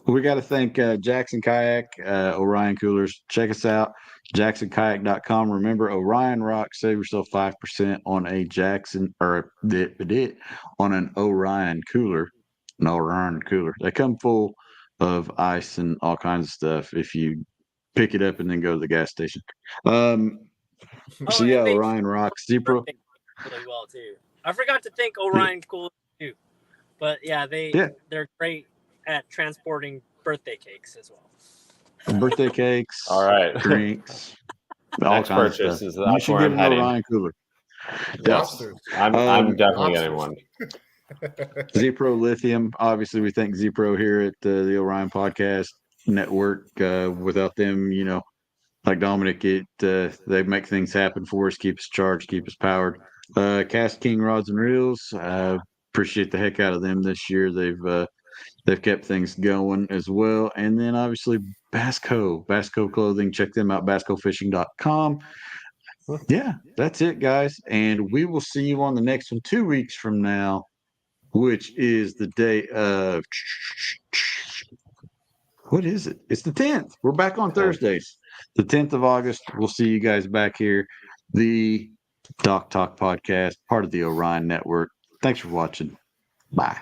S1: We gotta thank Jackson Kayak, Orion Coolers. Check us out, jacksonkayak.com. Remember, Orion Rock, save yourself 5% on a Jackson or on an Orion cooler. An Orion cooler. They come full of ice and all kinds of stuff if you pick it up and then go to the gas station. So yeah, Orion Rock, Z-Pro.
S4: Really well too. I forgot to thank Orion Coolers too, but they're great at transporting birthday cakes as well.
S1: Birthday cakes,
S2: all right,
S1: drinks, all
S2: next
S1: kinds
S2: purchase
S1: of
S2: is
S1: stuff. You should get an Orion cooler.
S3: Yes.
S2: I'm definitely getting one.
S1: Z-Pro Lithium. Obviously, we thank Z-Pro here at the Orion Podcast Network. Without them, like Dominic, they make things happen for us, keep us charged, keep us powered. Cast King Rods and Reels. Appreciate the heck out of them this year. They've kept things going as well. And then obviously Basco Clothing. Check them out, bascofishing.com. Yeah, that's it, guys. And we will see you on the next one 2 weeks from now, which is the day of what is it? It's the 10th. We're back on Thursdays. The 10th of August. We'll see you guys back here. The Doc Talk Podcast, part of the Orion Network. Thanks for watching. Bye.